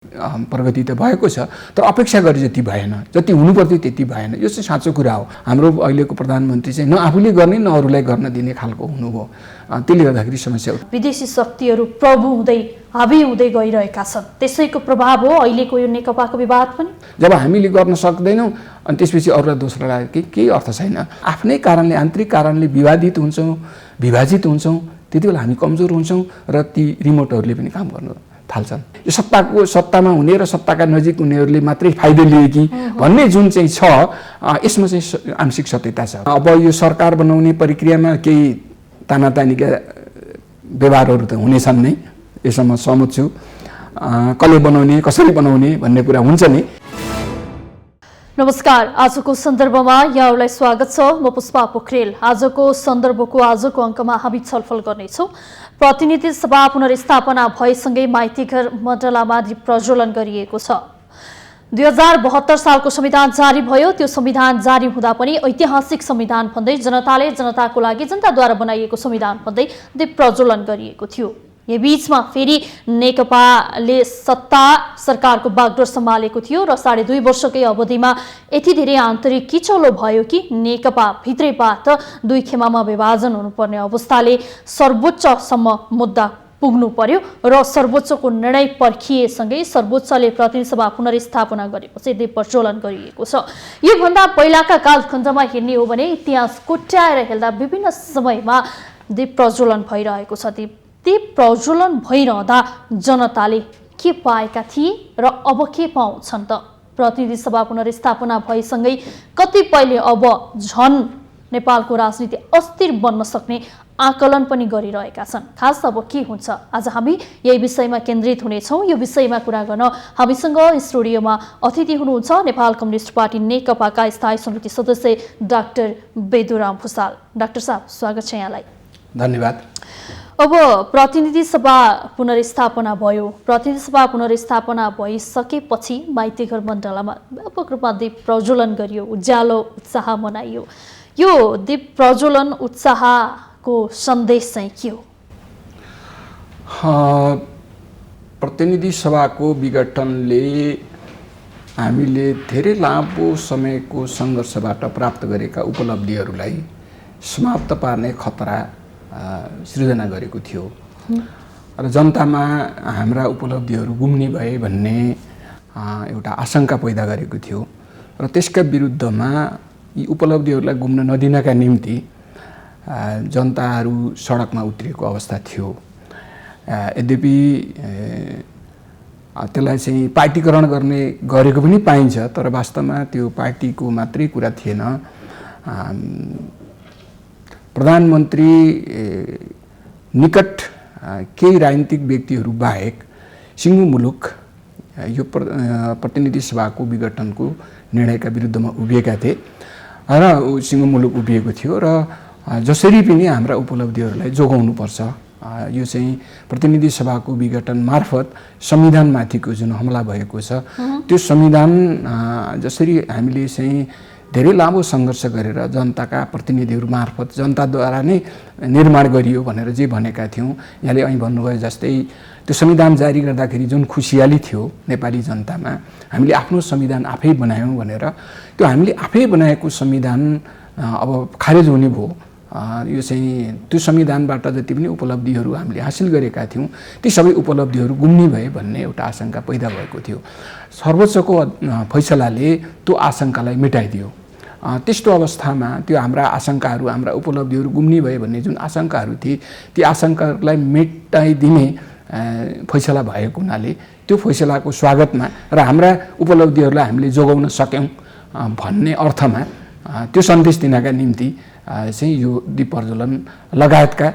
प्रगति त भएको छ, तर अपेक्षा गरे जति भएन, जति हुनुपर्थ्यो त्यति भएन। यो चाहिँ साँचो कुरा हो। हाम्रो अहिलेको प्रधानमन्त्री चाहिँ न आफूले गर्ने न अरूलाई गर्न दिने खालको हुनुभयो। त्यसले गर्दाखेरि समस्या। विदेशी शक्तिहरू प्रभु हुँदै हावी हुँदै गइरहेका छन्, त्यसैको प्रभाव हो अहिलेको यो नेकपाको विवाद पनि। जब हामीले गर्न सक्दैनौँ अनि त्यसपछि अरूलाई दोस्रो लाग्यो केही अर्थ छैन। आफ्नै कारणले, आन्तरिक कारणले विवादित हुन्छौँ, विभाजित हुन्छौँ, त्यति बेला हामी कमजोर हुन्छौँ र ती रिमोटहरूले पनि काम गर्न थाल्छन्। यो सत्तामा हुने र सत्ताका नजिक हुनेहरूले मात्रै फाइदा लिए कि भन्ने जुन चाहिँ छ, यसमा चाहिँ आंशिक सत्यता छ। अब यो सरकार बनाउने प्रक्रियामा केही तानातानीका व्यवहारहरू त हुनेछन् नै, यसमा सहमत छु। कसले बनाउने, कसरी बनाउने भन्ने कुरा हुन्छ नै। नमस्कार, आजको सन्दर्भमा यहाँहरूलाई स्वागत छ। म पुष्पा पोखरेल। आजको सन्दर्भको आजको अङ्कमा हामी छलफल गर्नेछौँ। प्रतिनिधि सभा पुनर्स्थापना भएसँगै माइतीघर मण्डलामा दीप प्रज्वलन गरिएको छ। 2072 सालको संविधान जारी भयो। त्यो संविधान जारी हुँदा पनि ऐतिहासिक संविधान भन्दै जनताले जनताको लागि जनताद्वारा बनाइएको संविधान भन्दै दीप प्रज्वलन गरिएको थियो। यो बीचमा फेरि नेकपाले सत्ता सरकारको बागडोर सम्हालेको थियो र 2.5 वर्षकै अवधिमा यति धेरै आन्तरिक किचलो भयो कि नेकपा भित्रैबाट दुई खेमामा विभाजन हुनुपर्ने अवस्थाले सर्वोच्चसम्म मुद्दा पुग्नु पर्यो र सर्वोच्चको निर्णय पर्खिएसँगै सर्वोच्चले प्रतिनिधि सभा पुनर्स्थापना गरेपछि दीप प्रज्वलन गरिएको छ। योभन्दा पहिलाका कालखण्डमा हेर्ने हो भने इतिहास कोट्याएर हेर्दा विभिन्न समयमा दीप प्रज्वलन भइरहेको छ। दीप प्रज्वलन भइरहँदा जनताले के पाएका थिए र अब के पाउँछन् त? प्रतिनिधि सभा पुनर्स्थापना भएसँगै कतिपयले अब झन नेपालको राजनीति अस्थिर बन्न सक्ने आकलन पनि गरिरहेका छन्। खास अब के हुन्छ, आज हामी यही विषयमा केन्द्रित हुनेछौँ। यो विषयमा कुरा गर्न हामीसँग स्टुडियोमा अतिथि हुनुहुन्छ नेपाल कम्युनिस्ट पार्टी नेकपाका स्थायी समिति सदस्य डाक्टर बेदुराम भुसाल। डाक्टर साहब, स्वागत छ यहाँलाई। धन्यवाद। अब प्रतिनिधि सभा पुनर्स्थापना भयो। प्रतिनिधि सभा पुनर्स्थापना भइसकेपछि माइतीघर मण्डलामा व्यापक रूपमा दीप प्रज्वलन गरियो, उज्यालो उत्साह मनाइयो। यो दीप प्रज्वलन उत्साहको सन्देश चाहिँ के हो? प्रतिनिधि सभाको विघटनले हामीले धेरै लामो समयको सङ्घर्षबाट प्राप्त गरेका उपलब्धिहरूलाई समाप्त पार्ने खतरा सृजना गरेको थियो र जनतामा हाम्रा उपलब्धिहरू गुम्ने भए भन्ने एउटा आशंका पैदा गरेको थियो र त्यसका विरुद्धमा यी उपलब्धिहरूलाई गुम्न नदिनका निम्ति जनताहरू सडकमा उत्रिएको अवस्था थियो। यद्यपि त्यसलाई चाहिँ पार्टीकरण गरेको पनि पाइन्छ, तर वास्तवमा त्यो पार्टीको मात्रै कुरा थिएन। प्रधानमन्त्री निकट केही राजनीतिक व्यक्तिहरू बाहेक सिङ्गो मुलुक यो प्रतिनिधि सभाको विघटनको निर्णयका विरुद्धमा उभिएका थिए र सिङ्गो मुलुक उभिएको थियो र जसरी पनि हाम्रा उपलब्धिहरूलाई जोगाउनुपर्छ। यो चाहिँ प्रतिनिधि सभाको विघटन मार्फत संविधानमाथिको जुन हमला भएको छ, त्यो संविधान जसरी हामीले चाहिँ धेरै लामो सङ्घर्ष गरेर जनताका प्रतिनिधिहरू मार्फत जनताद्वारा नै निर्माण गरियो भनेर जे भनेका थियौँ, यहाँले અહીં भन्नुभयो जस्तै त्यो संविधान जारी गर्दाखेरि जुन खुसियाली थियो नेपाली जनतामा, हामीले आफ्नो संविधान आफै बनायौँ भनेर, त्यो हामीले आफै बनाएको संविधान अब खारेज हुने भयो। यो चाहिँ त्यो संविधानबाट जति पनि उपलब्धिहरू हामीले हासिल गरेका थियौँ ती सबै उपलब्धिहरू गुम्ने भए भन्ने एउटा आशंका पैदा भएको थियो। सर्वोच्चको फैसलाले त्यो आशंकालाई मेटाइदियो। त्यस्तो अवस्थामा त्यो हाम्रा आशंकाहरू, हाम्रा उपलब्धिहरू गुम्ने भए भन्ने जुन आशंकाहरू थिए, ती आशंकाहरूलाई मेटाइदिने फैसला भएको हुनाले त्यो फैसलाको स्वागतमा र हाम्रा उपलब्धिहरूलाई हामीले जोगाउन सक्यौँ भन्ने अर्थमा त्यो सन्देश दिनका निम्ति चाहिँ यो दीप प्रज्वलन लगायतका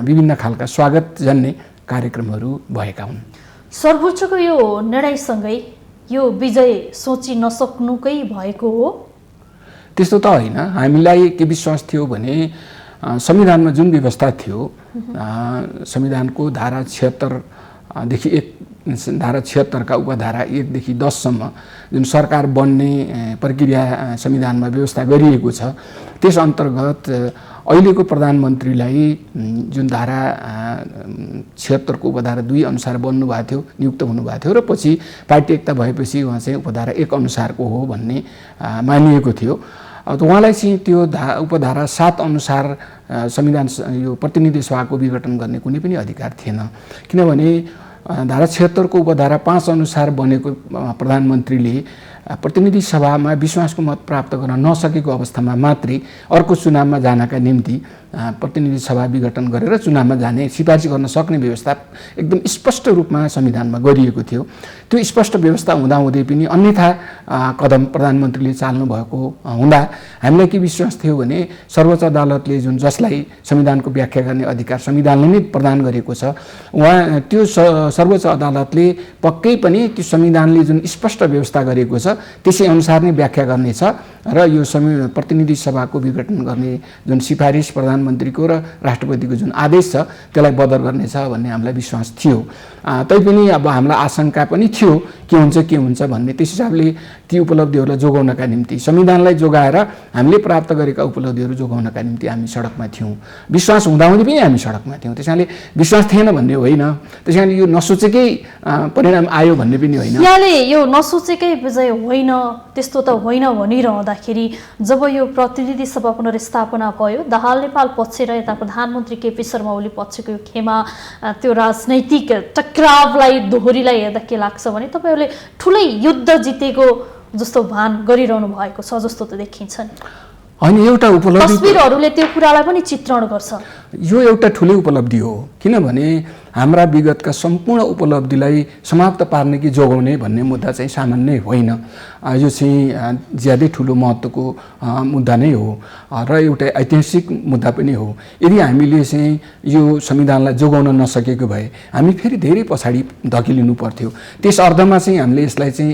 विभिन्न खालका स्वागत जन्ने कार्यक्रमहरू भएका हुन्। सर्वोच्चको यो निर्णयसँगै यो विजय सोची नसक्नुकै भएको हो? त्यस्तो त होइन। हामीलाई के विश्वास थियो भने संविधानमा जुन व्यवस्था थियो, संविधानको धारा 76 देखि 1 धारा 76 का उपधारा 1 देखि 10 सम्म जुन सरकार बन्ने प्रक्रिया संविधानमा व्यवस्था गरिएको छ, त्यस अन्तर्गत अहिलेको प्रधानमन्त्रीलाई जुन धारा 76 को उपधारा 2 अनुसार बन्नुभएको थियो, नियुक्त हुनुभएको थियो र पछि पार्टी एकता भएपछि उहाँ चाहिँ उपधारा 1 अनुसारको हो भन्ने मानिएको थियो। उहाँलाई चाहिँ त्यो उपधारा 7 अनुसार संविधान यो प्रतिनिधि सभाको विघटन गर्ने कुनै पनि अधिकार थिएन, किनभने धारा 76 को उपधारा 5 अनुसार बनेको प्रधानमन्त्रीले प्रतिनिधि सभामा विश्वासको मत प्राप्त गर्न नसकेको अवस्थामा मात्रै अर्को चुनावमा जानका निम्ति प्रतिनिधि सभा विघटन गरेर चुनावमा जाने सिफारिस गर्न सक्ने व्यवस्था एकदम स्पष्ट रूपमा संविधानमा गरिएको थियो। त्यो स्पष्ट व्यवस्था हुँदाहुँदै पनि अन्यथा कदम प्रधानमन्त्रीले चाल्नु भएको हुँदा हामीलाई के विश्वास थियो भने सर्वोच्च अदालतले जुन जसलाई संविधानको व्याख्या गर्ने अधिकार संविधानले नै प्रदान गरेको छ, उहाँ त्यो सर्वोच्च अदालतले पक्कै पनि त्यो संविधानले जुन स्पष्ट व्यवस्था गरेको छ त्यसै अनुसार नै व्याख्या गर्नेछ र यो प्रतिनिधि सभाको विघटन गर्ने जुन सिफारिस प्रधानमन्त्रीको र राष्ट्रपतिको जुन आदेश छ त्यसलाई बदर गर्नेछ भन्ने हामीलाई विश्वास थियो। तैपनि अब हामीलाई आशंका पनि थियो के हुन्छ भन्ने। त्यस हिसाबले ती उपलब्धिहरूलाई जोगाउनका निम्ति संविधानलाई जोगाएर हामीले प्राप्त गरेका उपलब्धिहरू जोगाउनका निम्ति हामी सडकमा थियौँ। विश्वास हुँदाहुँदै पनि हामी सडकमा थियौँ। त्यसैले विश्वास थिएन भन्ने होइन, त्यसैले यो नसोचेकै परिणाम आयो भन्ने पनि होइन। यहाँले यो नसोचेकै विजय होइन त्यस्तो त होइन भनिरहँदाखेरि जब यो प्रतिनिधि सभा पुनर्स्थापना भयो, दाहाल नेपाल पक्ष र यता प्रधानमन्त्री केपी शर्मा ओली पक्षको यो खेमा त्यो राजनैतिक टक्रावलाई दोहोरीलाई हेर्दा के लाग्छ भने तपाईँहरूले ठुलै युद्ध जितेको जस्तो भान गरिरहनु भएको छ जस्तो त देखिन्छ नि। होइन, एउटा उपलब्धि तस्बिरहरूले त्यो कुरालाई पनि चित्रण गर्छ। यो एउटा ठुलै उपलब्धि हो, किनभने हाम्रा विगतका सम्पूर्ण उपलब्धिलाई समाप्त पार्ने कि जोगाउने भन्ने मुद्दा चाहिँ सामान्य होइन। यो चाहिँ ज्यादै ठुलो महत्त्वको मुद्दा नै हो र एउटा ऐतिहासिक मुद्दा पनि हो। यदि हामीले चाहिँ यो संविधानलाई जोगाउन नसकेको भए हामी फेरि धेरै पछाडि धकिलिनु पर्थ्यो। त्यस अर्थमा चाहिँ हामीले यसलाई चाहिँ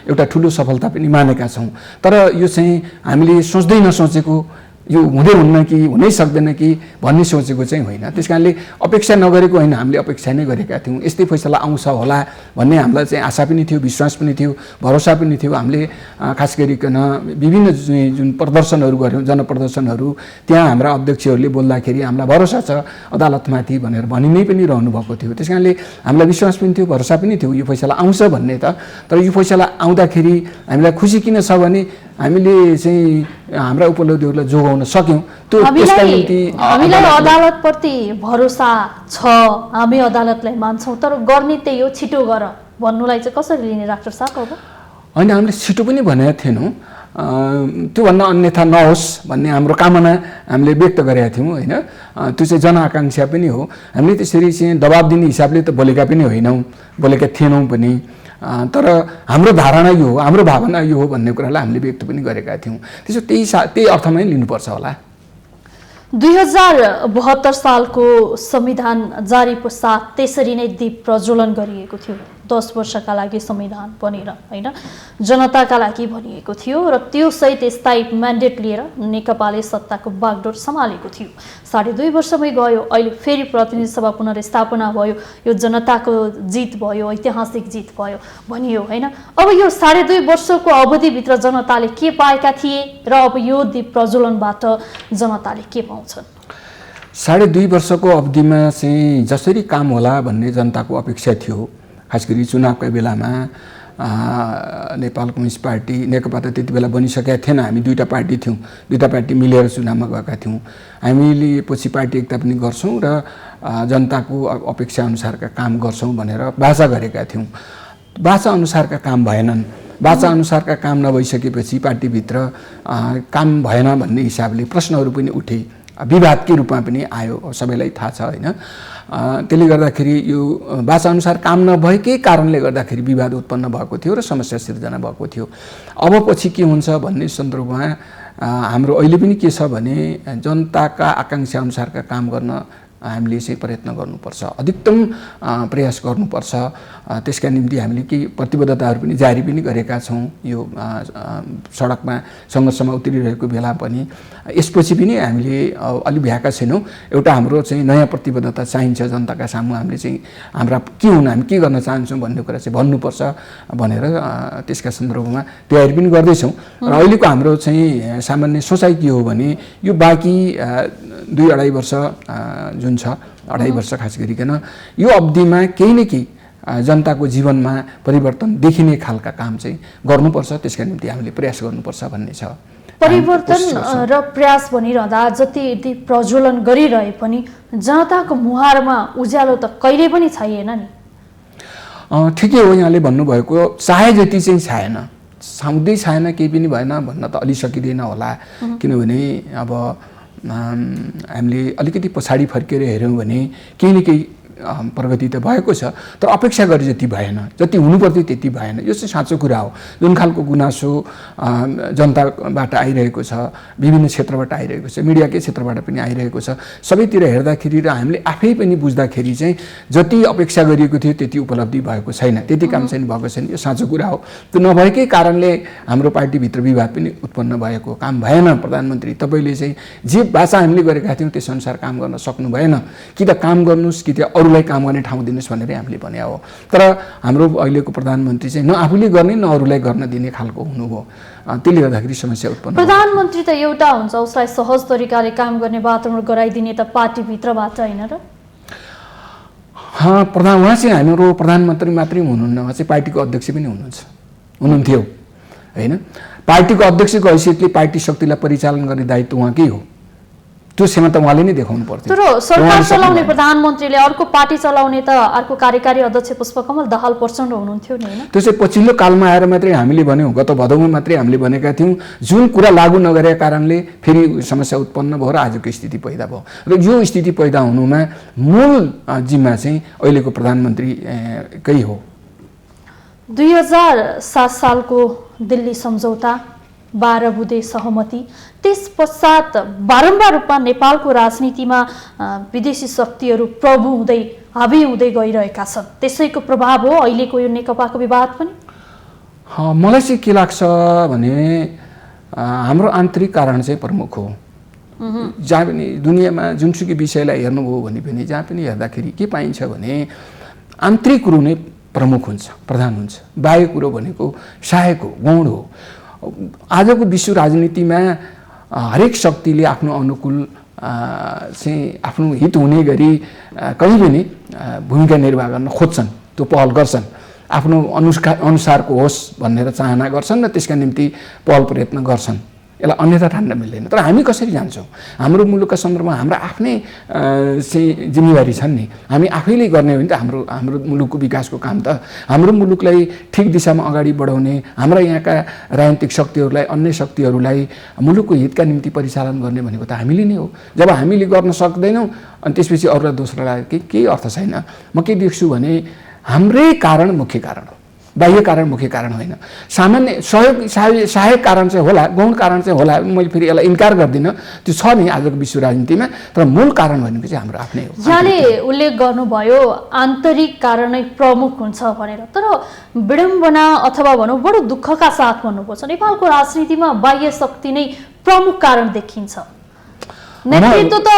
एउटा ठुलो सफलता पनि मानेका छौँ। तर यो चाहिँ हामीले सोच्दै नसोचेको यो हुँदै हुन्न कि हुनै सक्दैन कि भन्ने सोचेको चाहिँ होइन। त्यस कारणले अपेक्षा नगरेको होइन, हामीले अपेक्षा नै गरेका थियौँ यस्तै फैसला आउँछ होला भन्ने हामीलाई चाहिँ आशा पनि थियो, विश्वास पनि थियो, भरोसा पनि थियो। हामीले खास गरिकन विभिन्न जुन प्रदर्शनहरू गऱ्यौँ, जनप्रदर्शनहरू, त्यहाँ हाम्रा अध्यक्षहरूले बोल्दाखेरि हामीलाई भरोसा छ अदालतमाथि भनेर भनि नै पनि रहनु भएको थियो। त्यस कारणले हामीलाई विश्वास पनि थियो, भरोसा पनि थियो यो फैसला आउँछ भन्ने त। तर यो फैसला आउँदाखेरि हामीलाई खुसी किन छ भने हामीले चाहिँ हाम्रा उपलब्धिहरूलाई जोगाउन सक्यौँ। त्यो हामीलाई अदालतप्रति भरोसा छ, हामी अदालतलाई मान्छौँ, तर गर्ने त्यही हो, छिटो गर भन्नुलाई चाहिँ कसरी लिने डाक्टर साहब? होइन, हामीले छिटो पनि भनेका थिएनौँ, त्योभन्दा अन्यथा नहोस् भन्ने हाम्रो कामना हामीले व्यक्त गरेका थियौँ होइन। त्यो चाहिँ जनआकाङ्क्षा पनि हो। हामीले त्यसरी चाहिँ दबाब दिने हिसाबले त बोलेका पनि होइनौँ, बोलेका थिएनौँ पनि। तर हाम्रो धारणा यो हो, हाम्रो भावना यो हो भन्ने कुरालाई हामीले व्यक्त पनि गरेका थियौँ। त्यसो त्यही अर्थमा नै लिनुपर्छ होला। 2072 सालको संविधान जारी पश्चात त्यसरी नै दीप प्रज्वलन गरिएको थियो। 10 वर्षका लागि संविधान बनेर होइन, जनताका लागि भनिएको थियो र त्यो सहित स्थायी म्यान्डेट लिएर नेकपाले सत्ताको बागडोर सम्हालेको थियो। 2.5 वर्षमै गयो, अहिले फेरि प्रतिनिधि सभा पुनर्स्थापना भयो, यो जनताको जित भयो, ऐतिहासिक जित भयो भनियो होइन। अब यो 2.5 वर्षको अवधिभित्र जनताले के पाएका थिए र अब यो दीप प्रज्वलनबाट जनताले के पाउँछन्? 2.5 वर्षको अवधिमा चाहिँ जसरी काम होला भन्ने जनताको अपेक्षा थियो। खास गरी चुनावका बेलामा नेपाल कम्युनिस्ट पार्टी, नेकपा त त्यति बेला बनिसकेका थिएन, हामी दुईवटा पार्टी थियौँ, दुईवटा पार्टी मिलेर चुनावमा गएका थियौँ। हामीले पछि पार्टी एकता पनि गर्छौँ र जनताको अपेक्षा अनुसारका काम गर्छौँ भनेर बाचा गरेका थियौँ। बाचा अनुसारका काम भएनन्। बाचा अनुसारका काम नभइसकेपछि पार्टीभित्र काम भएन भन्ने हिसाबले प्रश्नहरू पनि उठे, विवादकै रूपमा पनि आयो, सबैलाई थाहा छ होइन। त्यसले गर्दाखेरि यो बाचा अनुसार काम नभएकै कारणले गर्दाखेरि विवाद उत्पन्न भएको थियो र समस्या सिर्जना भएको थियो। अब पछि के हुन्छ भन्ने सन्दर्भमा हाम्रो अहिले पनि के छ भने जनताका आकाङ्क्षा अनुसारका काम गर्न हामीले चाहिँ प्रयत्न गर्नुपर्छ, अधिकतम प्रयास गर्नुपर्छ। त्यसका निम्ति हामीले केही प्रतिबद्धताहरू पनि जारी पनि गरेका छौँ यो सडकमा सङ्घर्षमा उत्रिरहेको बेला पनि। यसपछि पनि हामीले अलि भ्याएका छैनौँ। एउटा हाम्रो चाहिँ नयाँ प्रतिबद्धता चाहिन्छ जनताका सामु। हामीले चाहिँ हाम्रा के हुन्, हामी के गर्न चाहन्छौँ भन्ने कुरा चाहिँ भन्नुपर्छ भनेर त्यसका सन्दर्भमा तयारी पनि गर्दैछौँ। र अहिलेको हाम्रो चाहिँ सामान्य सोचाइ के हो भने यो बाँकी 2-2.5 वर्ष जुन छ, 2.5 वर्ष खास गरिकन यो अवधिमा केही न केही जनताको जीवनमा परिवर्तन देखिने खालका काम चाहिँ गर्नुपर्छ। त्यसका निम्ति हामीले प्रयास गर्नुपर्छ भन्ने छ। परिवर्तन र प्रयास भनिरहँदा जति प्रज्वलन गरिरहे पनि जनताको मुहारमा उज्यालो त कहिले पनि छैन नि। ठिकै हो, यहाँले भन्नुभएको चाहे जति चाहिँ छाएन, साउँदै छाएन, केही पनि भएन भन्न त अलि सकिँदैन होला। किनभने अब हामीले अलिकति पछाडि फर्केर हेऱ्यौँ भने केही न केही प्रगति त भएको छ, तर अपेक्षा गरे जति भएन, जति हुनुपर्थ्यो त्यति भएन। यो चाहिँ साँचो कुरा हो। जुन खालको गुनासो जनताबाट आइरहेको छ, विभिन्न क्षेत्रबाट आइरहेको छ, मिडियाकै क्षेत्रबाट पनि आइरहेको छ, सबैतिर हेर्दाखेरि र हामीले आफै पनि बुझ्दाखेरि चाहिँ जति अपेक्षा गरिएको थियो त्यति उपलब्धि भएको छैन, त्यति काम चाहिँ भएको छैन। यो साँचो कुरा हो। त्यो नभएकै कारणले हाम्रो पार्टीभित्र विवाद पनि उत्पन्न भएको। काम भएन। प्रधानमन्त्री तपाईँले चाहिँ जे भाषा हामीले गरेका थियौँ त्यसअनुसार काम गर्न सक्नु भएन। कि त काम गर्नुहोस् कि त अरूलाई काम गर्ने ठाउँ दिनुहोस् भनेर हामीले भने हो। तर हाम्रो अहिलेको प्रधानमन्त्री चाहिँ न आफूले गर्ने न अरूलाई गर्न दिने खालको हुनुभयो। त्यसले गर्दाखेरि समस्या उत्पन्न। प्रधानमन्त्री त एउटा हुन्छ, उसलाई सहज तरिकाले काम गर्ने वातावरण गराइदिने त पार्टीभित्रबाट होइन र? उहाँ चाहिँ हाम्रो प्रधानमन्त्री मात्रै हुनुहुन्न, उहाँ चाहिँ पार्टीको अध्यक्ष पनि हुनुहुन्थ्यो होइन। पार्टीको अध्यक्षको हैसियतले पार्टी शक्तिलाई परिचालन गर्ने दायित्व उहाँकै हो। त्यो क्षमता त उहाँले नै देखाउनु पर्थ्यो। तर सरकार चलाउने प्रधानमन्त्रीले अर्को पार्टी चलाउने त अर्को कार्यकारी अध्यक्ष पुष्पकमल दाहाल प्रचण्ड हुनुहुन्थ्यो नि होइन? त्यो चाहिँ पछिल्लो कालमा आएर मात्रै हामीले भन्यौँ, गत भदौमा मात्रै हामीले भनेका थियौँ। जुन कुरा लागू नगरेका कारणले फेरि समस्या उत्पन्न भयो र आजको स्थिति पैदा भयो। र यो स्थिति पैदा हुनुमा मूल जिम्मा चाहिँ अहिलेको प्रधानमन्त्रीकै हो। 2007 सालको दिल्ली सम्झौता, 12 बुँदे सहमति, त्यस पश्चात बारम्बार रूपमा नेपालको राजनीतिमा विदेशी शक्तिहरू प्रभु हुँदै हावी हुँदै गइरहेका छन्। त्यसैको प्रभाव हो अहिलेको यो नेकपाको विवाद पनि? मलाई चाहिँ के लाग्छ भने हाम्रो आन्तरिक कारण चाहिँ प्रमुख हो। जहाँ पनि दुनियाँमा जुनसुकै विषयलाई हेर्नुभयो भने पनि जहाँ पनि हेर्दाखेरि के पाइन्छ भने आन्तरिक कुरो नै प्रमुख हुन्छ, प्रधान हुन्छ। बाह्य कुरो भनेको सहायक हो, गौण हो। आजको विश्व राजनीतिमा हरेक शक्तिले आफ्नो अनुकूल चाहिँ आफ्नो हित हुने गरी कहीँ पनि भूमिका निर्वाह गर्न खोज्छन्, त्यो पहल गर्छन्। आफ्नो अनुसारको होस् भनेर चाहना गर्छन् र त्यसका निम्ति पहल प्रयत्न गर्छन्। यसलाई अन्यथा ठान्न मिल्दैन। तर हामी कसरी जान्छौँ? हाम्रो मुलुकका सन्दर्भमा हाम्रा आफ्नै चाहिँ जिम्मेवारी छन् नि। हामी आफैले गर्ने हो नि त हाम्रो मुलुकको विकासको काम त। हाम्रो मुलुकलाई ठिक दिशामा अगाडि बढाउने, हाम्रा यहाँका राजनीतिक शक्तिहरूलाई, अन्य शक्तिहरूलाई मुलुकको हितका निम्ति परिचालन गर्ने भनेको त हामीले नै हो। जब हामीले गर्न सक्दैनौँ अनि त्यसपछि अरूलाई दोस्रो लाग्यो केही अर्थ छैन। म के देख्छु भने हाम्रै कारण मुख्य कारण हो, बाह्य कारण मुख्य कारण होइन। सामान्य सहायक कारण चाहिँ होला, गौण कारण चाहिँ होला, मैले फेरि यसलाई इन्कार गर्दिनँ, त्यो छ नि आजको विश्व राजनीतिमा। तर मूल कारण भनेको चाहिँ हाम्रो आफ्नै हो। यहाँले उल्लेख गर्नुभयो आन्तरिक कारण नै प्रमुख हुन्छ भनेर, तर विडम्बना अथवा भनौँ बडो दुःखका साथ भन्नुपर्छ नेपालको राजनीतिमा बाह्य शक्ति नै प्रमुख कारण देखिन्छ। नेतृत्व त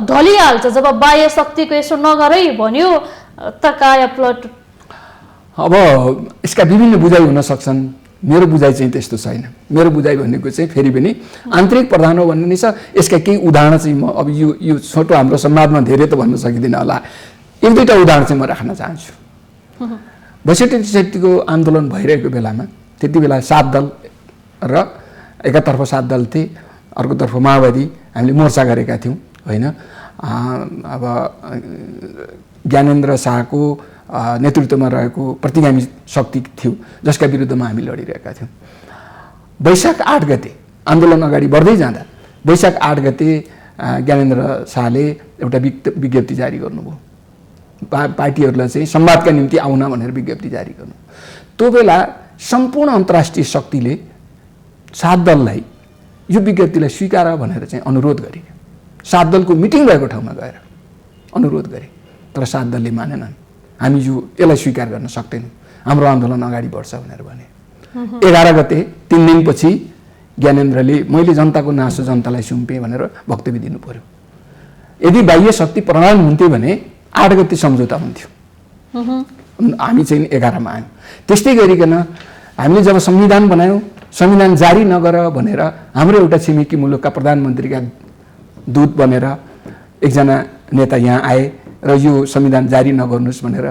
ढलिहाल्छ जब बाह्य शक्तिको यसो नगरै भन्यो त कायापलट। अब यसका विभिन्न बुझाइ हुन सक्छन्। मेरो बुझाइ चाहिँ त्यस्तो छैन। मेरो बुझाइ भनेको चाहिँ फेरि पनि आन्तरिक प्रधान हो भन्ने नै छ। यसका केही उदाहरण चाहिँ म अब यो छोटो हाम्रो संवादमा धेरै त भन्न सकिँदैन होला, 1-2टा उदाहरण चाहिँ म राख्न चाहन्छु। 62-63को आन्दोलन भइरहेको बेलामा त्यति बेला 7 दल र एकातर्फ 7 दल थिए, अर्कोतर्फ माओवादी हामीले मोर्चा गरेका थियौँ होइन। अब ज्ञानेन्द्र शाहको नेतृत्वमा रहेको प्रतिगामी शक्ति थियो जसका विरुद्धमा हामी लडिरहेका थियौँ। वैशाख 8 गते आन्दोलन अगाडि बढ्दै जाँदा वैशाख 8 गते ज्ञानेन्द्र शाहले एउटा विज्ञप्ति जारी गर्नुभयो। पार्टीहरूलाई चाहिँ संवादका निम्ति आउन भनेर विज्ञप्ति जारी गर्नु। त्यो बेला सम्पूर्ण अन्तर्राष्ट्रिय शक्तिले 7 दललाई यो विज्ञप्तिलाई स्वीकार भनेर चाहिँ अनुरोध गरे। 7 दलको मिटिङ भएको ठाउँमा गएर अनुरोध गरे, तर 7 दलले मानेनन्। हामी यसलाई स्वीकार गर्न सक्दैनौँ, हाम्रो आन्दोलन अगाडि बढ्छ भनेर भने। 11 गते 3 दिनपछि ज्ञानेन्द्रले मैले जनताको नासो जनतालाई सुम्पेँ भनेर वक्तव्य दिनु पर्यो। यदि बाह्य शक्ति प्रधान हुन्थ्यो भने 8 गते सम्झौता हुन्थ्यो, हामी चाहिँ 11 मा आयौँ। त्यस्तै गरिकन हामीले जब संविधान बनायौँ, संविधान जारी नगर भनेर हाम्रो एउटा छिमेकी मुलुकका प्रधानमन्त्रीका दूत बनेर एकजना नेता यहाँ आए र यो संविधान जारी नगर्नुहोस् भनेर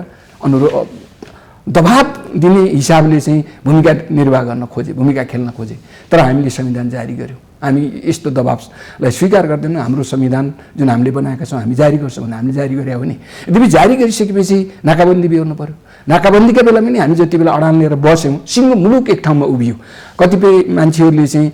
दबाब दिने हिसाबले चाहिँ भूमिका निर्वाह गर्न खोजे, भूमिका खेल्न खोजे। तर हामीले संविधान जारी गर्यौँ। हामी यस्तो दबाबलाई स्वीकार गर्दैनौँ। हाम्रो संविधान जुन हामीले बनाएका छौँ हामी जारी गर्छौँ भने हामीले जारी गरे हो नि। यद्यपि जारी गरिसकेपछि नाकाबन्दी बेहोर्नु पर्यो। नाकाबन्दीका बेला पनि हामी जति बेला अडान लिएर बस्यौँ, सिङ्गो मुलुक एक ठाउँमा उभियो। कतिपय मान्छेहरूले चाहिँ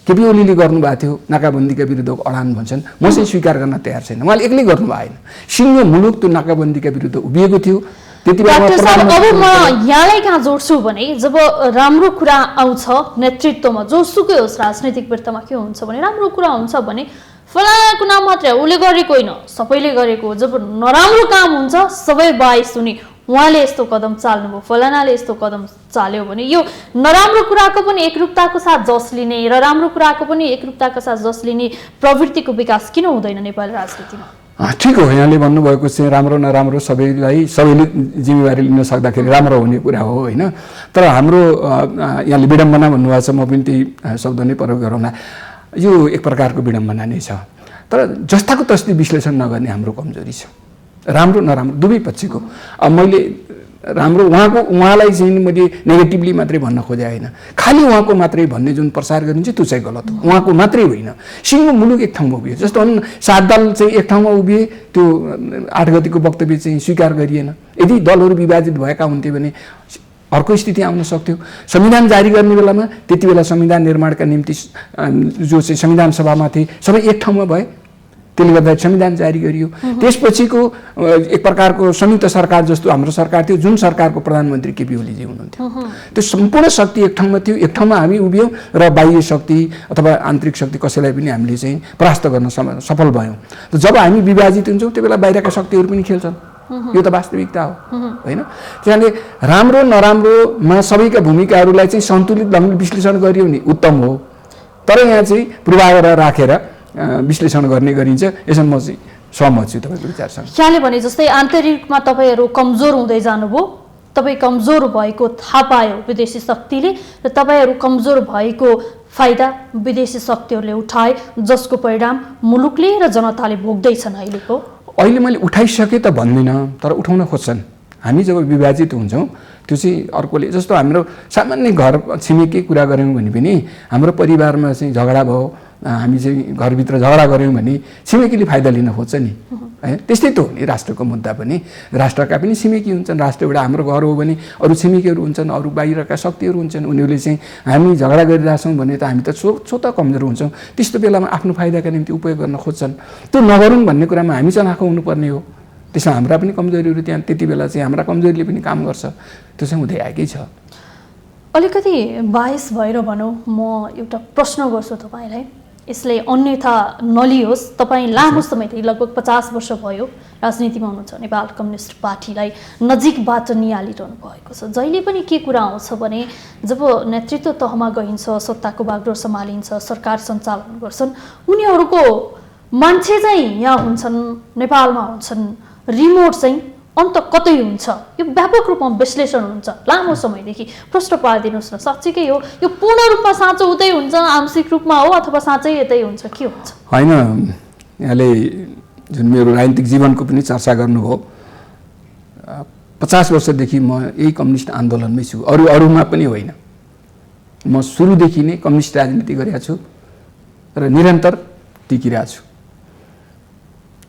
केपी ओलीले गर्नुभएको थियो नाकाबन्दीका विरुद्धको अडान भन्छन्, म चाहिँ स्वीकार गर्न तयार छैन। उहाँले एक्लै गर्नु भएन, सिङ्गो मुलुक त्यो नाकाबन्दीका विरुद्ध उभिएको थियो। डाक्टर साहब, अब म यहाँलाई कहाँ जोड्छु भने जब राम्रो कुरा आउँछ नेतृत्वमा, जोसुकै होस् राजनैतिक वृत्तमा के हुन्छ भने राम्रो कुरा हुन्छ भने फलानाको नाम मात्रै उसले गरेको होइन सबैले गरेको हो। जब नराम्रो काम हुन्छ सबै बाइस हुने उहाँले यस्तो कदम चाल्नुभयो, फलानाले यस्तो कदम चाल्यो भने यो नराम्रो कुराको पनि एकरूपताको साथ जस लिने र राम्रो कुराको पनि एकरूपताको साथ जस लिने प्रवृत्तिको विकास किन हुँदैन नेपाली राजनीतिमा? ठिक हो, यहाँले भन्नुभएको चाहिँ राम्रो नराम्रो सबैले जिम्मेवारी लिन सक्दाखेरि राम्रो हुने कुरा हो होइन। तर हाम्रो यहाँले विडम्बना भन्नुभएको छ, म पनि त्यही शब्द नै प्रयोग गरौँला। यो एक प्रकारको विडम्बना नै छ। तर जस्ताको तस्तै विश्लेषण नगर्ने हाम्रो कमजोरी छ। राम्रो नराम्रो दुवै पक्षको मैले उहाँलाई चाहिँ मैले नेगेटिभली मात्रै भन्न खोजे होइन, खालि उहाँको मात्रै भन्ने जुन प्रसार गरिन्छ त्यो चाहिँ गलत हो। उहाँको मात्रै होइन, सिङ्गो मुलुक एक ठाउँमा उभियो। जस्तो भनौँ 7 दल चाहिँ एक ठाउँमा उभिए, त्यो 8 गतिको वक्तव्य चाहिँ स्वीकार गरिएन। यदि दलहरू विभाजित भएका हुन्थे भने अर्को स्थिति आउन सक्थ्यो। संविधान जारी गर्ने बेलामा त्यति बेला संविधान निर्माणका निम्ति जो चाहिँ संविधान सभामा थिए सबै एक ठाउँमा भए, त्यसले गर्दा संविधान जारी गरियो। त्यसपछिको एक प्रकारको संयुक्त सरकार जस्तो हाम्रो सरकार थियो, जुन सरकारको प्रधानमन्त्री केपी ओलीजी हुनुहुन्थ्यो। त्यो सम्पूर्ण शक्ति एक ठाउँमा थियो, एक ठाउँमा हामी उभियौँ र बाह्य शक्ति अथवा आन्तरिक शक्ति कसैलाई पनि हामीले चाहिँ परास्त गर्न सफल भयौँ। त जब हामी विभाजित हुन्छौँ त्यो बेला बाहिरका शक्तिहरू पनि खेल्छन्। यो त वास्तविकता हो होइन। त्यसैले राम्रो नराम्रोमा सबैका भूमिकाहरूलाई चाहिँ सन्तुलित ढङ्गले विश्लेषण गरियो नि उत्तम हो। तर यहाँ चाहिँ पूर्वाग्रह राखेर विश्लेषण गर्ने गरिन्छ, यसमा म चाहिँ सहमत छु तपाईँको विचारसँग। यहाँले भने जस्तै आन्तरिकमा तपाईँहरू कमजोर हुँदै जानुभयो, तपाईँ कमजोर भएको थाहा पायो विदेशी शक्तिले र तपाईँहरू कमजोर भएको फाइदा विदेशी शक्तिहरूले उठाए, जसको परिणाम मुलुकले र जनताले भोग्दैछन् अहिलेको। अहिले मैले उठाइसकेँ त भन्दिनँ, तर उठाउन खोज्छन्। हामी जब विभाजित हुन्छौँ त्यो चाहिँ अर्कोले, जस्तो हाम्रो सामान्य घर छिमेकी कुरा गऱ्यौँ भने पनि हाम्रो परिवारमा चाहिँ झगडा भयो, हामी चाहिँ घरभित्र झगडा गऱ्यौँ भने छिमेकीले फाइदा लिन खोज्छ नि है। त्यस्तै त हो नि राष्ट्रको मुद्दा पनि। राष्ट्रका पनि छिमेकी हुन्छन्, राष्ट्र एउटा हाम्रो घर हो भने अरू छिमेकीहरू हुन्छन्, अरू बाहिरका शक्तिहरू हुन्छन्। उनीहरूले चाहिँ हामी झगडा गरिरहेछौँ भने त हामी त स्वतः कमजोर हुन्छौँ। त्यस्तो बेलामा आफ्नो फाइदाका निम्ति उपयोग गर्न खोज्छन्। त्यो नगरौँ भन्ने कुरामा हामी चनाखो हुनुपर्ने हो। त्यसमा हाम्रा पनि कमजोरीहरू त्यहाँ त्यति बेला चाहिँ हाम्रा कमजोरीले पनि काम गर्छ। त्यो चाहिँ हुँदै आएकै छ। अलिकति बाइस भएर भनौँ, म एउटा प्रश्न गर्छु तपाईँलाई, यसले अन्यथा नलियोस्। तपाईँ लामो समयदेखि लगभग 50 वर्ष भयो राजनीतिमा हुनुहुन्छ, नेपाल कम्युनिस्ट पार्टीलाई नजिकबाट निहालिरहनु भएको छ। जहिले पनि के कुरा आउँछ भने जब नेतृत्व तहमा गइन्छ, सत्ताको बागडोर सम्हालिन्छ, सरकार सञ्चालन गर्छन्, उनीहरूको मान्छे चाहिँ यहाँ हुन्छन्, नेपालमा हुन्छन्, रिमोट चाहिँ अन्त कतै हुन्छ। यो व्यापक रूपमा विश्लेषण हुन्छ लामो समयदेखि। प्रश्न पारिदिनुहोस् न, साँच्चीकै हो यो पूर्ण रूपमा साँचो उतै हुन्छ, आंशिक रूपमा हो अथवा साँच्चै यतै हुन्छ, के हुन्छ? होइन, यहाँले जुन मेरो राजनीतिक जीवनको पनि चर्चा गर्नुभयो, 50 वर्षदेखि म यही कम्युनिस्ट आन्दोलनमै छु, अरूमा पनि होइन। म सुरुदेखि नै कम्युनिस्ट राजनीति गरेका छु र निरन्तर टिकिरहेको छु,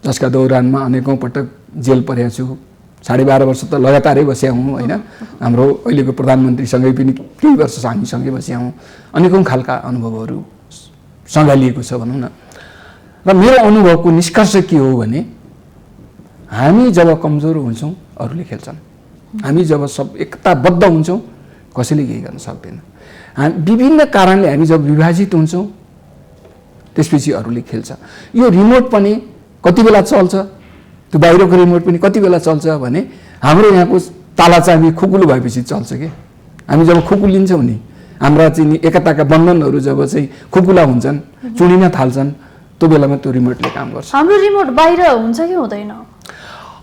जसका दौरानमा अनेकौँ पटक जेल परेको छु। 12.5 वर्ष त लगातारै बस्या हुँ होइन। हाम्रो अहिलेको प्रधानमन्त्रीसँगै पनि केही वर्ष हामीसँगै बस्या हुँ। अनेकौँ खालका अनुभवहरू सँगालिएको छ भनौँ न। र मेरो अनुभवको निष्कर्ष के हो भने हामी जब कमजोर हुन्छौँ अरूले खेल्छन्, हामी जब सब एकताबद्ध हुन्छौँ कसैले केही गर्न सक्दैन। विभिन्न कारणले हामी जब विभाजित हुन्छौँ त्यसपछि अरूले खेल्छ। यो रिमोट पनि कति बेला चल्छ, त्यो बाहिरको रिमोट पनि कति बेला चल्छ भने हाम्रो यहाँको ताला चाबी खुकुलो भएपछि चल्छ कि हामी जब खुकुलिन्छौँ नि हाम्रा चाहिँ नि एकताका बन्धनहरू जब चाहिँ खुकुला हुन्छन् चुडिन थाल्छन् त्यो बेलामा त्यो रिमोटले काम गर्छ। हाम्रो रिमोट बाहिर हुन्छ कि हुँदैन?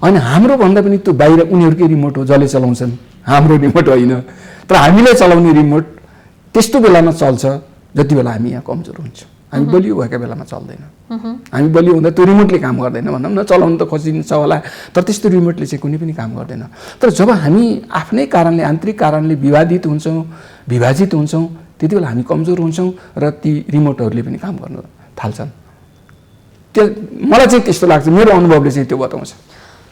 होइन हाम्रो भन्दा पनि त्यो बाहिर उनीहरूकै रिमोट हो जसले चलाउँछन् हाम्रो रिमोट होइन। तर हामीले चलाउने रिमोट त्यस्तो बेलामा चल्छ जति बेला हामी यहाँ कमजोर हुन्छौँ। हामी बलियो भएका बेलामा चल्दैन। हामी बलियो हुँदा त्यो रिमोटले काम गर्दैन भनौँ न, चलाउनु त खोजिन्छ होला तर त्यस्तो रिमोटले चाहिँ कुनै पनि काम गर्दैन। तर जब हामी आफ्नै कारणले आन्तरिक कारणले विवादित हुन्छौँ विभाजित हुन्छौँ त्यति बेला हामी कमजोर हुन्छौँ र ती रिमोटहरूले पनि काम गर्न थाल्छन्। त्यो मलाई चाहिँ त्यस्तो लाग्छ, मेरो अनुभवले चाहिँ त्यो बताउँछ।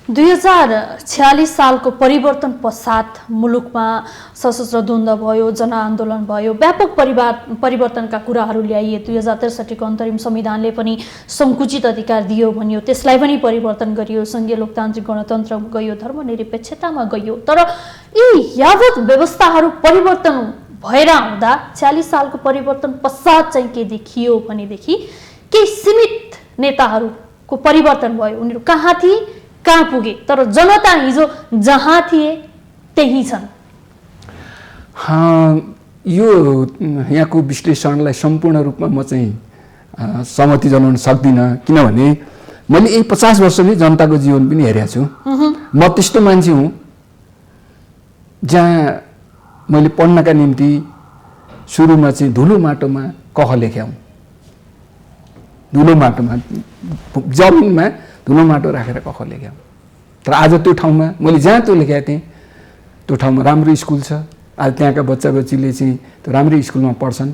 2046 सालको परिवर्तन पश्चात मुलुकमा सशस्त्र द्वन्द्व भयो, जनआन्दोलन भयो, व्यापक परिवर्तनका कुराहरू ल्याइए। 2063 को अन्तरिम संविधानले पनि संकुचित अधिकार दियो भनियो, त्यसलाई पनि परिवर्तन गरियो, संघीय लोकतान्त्रिक गणतन्त्र गयो, धर्मनिरपेक्षतामा गयो। तर यी यावत व्यवस्थाहरू परिवर्तन भएर आउँदा 46 सालको परिवर्तन पश्चात चाहिँ के देखियो भनेदेखि केही सीमित नेताहरूको परिवर्तन भयो। उनीहरू कहाँ थिए कहाँ पुगे, तर जनता हिजो जहाँ थिए त्यही छन्। यो यहाँको विश्लेषणलाई सम्पूर्ण रूपमा म चाहिँ सहमति जनाउन सक्दिनँ, किनभने मैले यही 50 वर्षले जनताको जीवन पनि हेरेको छु। म त्यस्तो मान्छे हुँ जहाँ मैले पढ्नका निम्ति सुरुमा चाहिँ धुलो माटोमा कख लेख्याउँ, धुलो माटोमा जमिनमा धुलो माटो राखेर कख लेख्याउँ। तर आज त्यो ठाउँमा मैले जहाँ त्यो लेखेको थिएँ त्यो ठाउँमा राम्रो स्कुल छ। आज त्यहाँका बच्चा बच्चीले चाहिँ त्यो राम्रै स्कुलमा पढ्छन्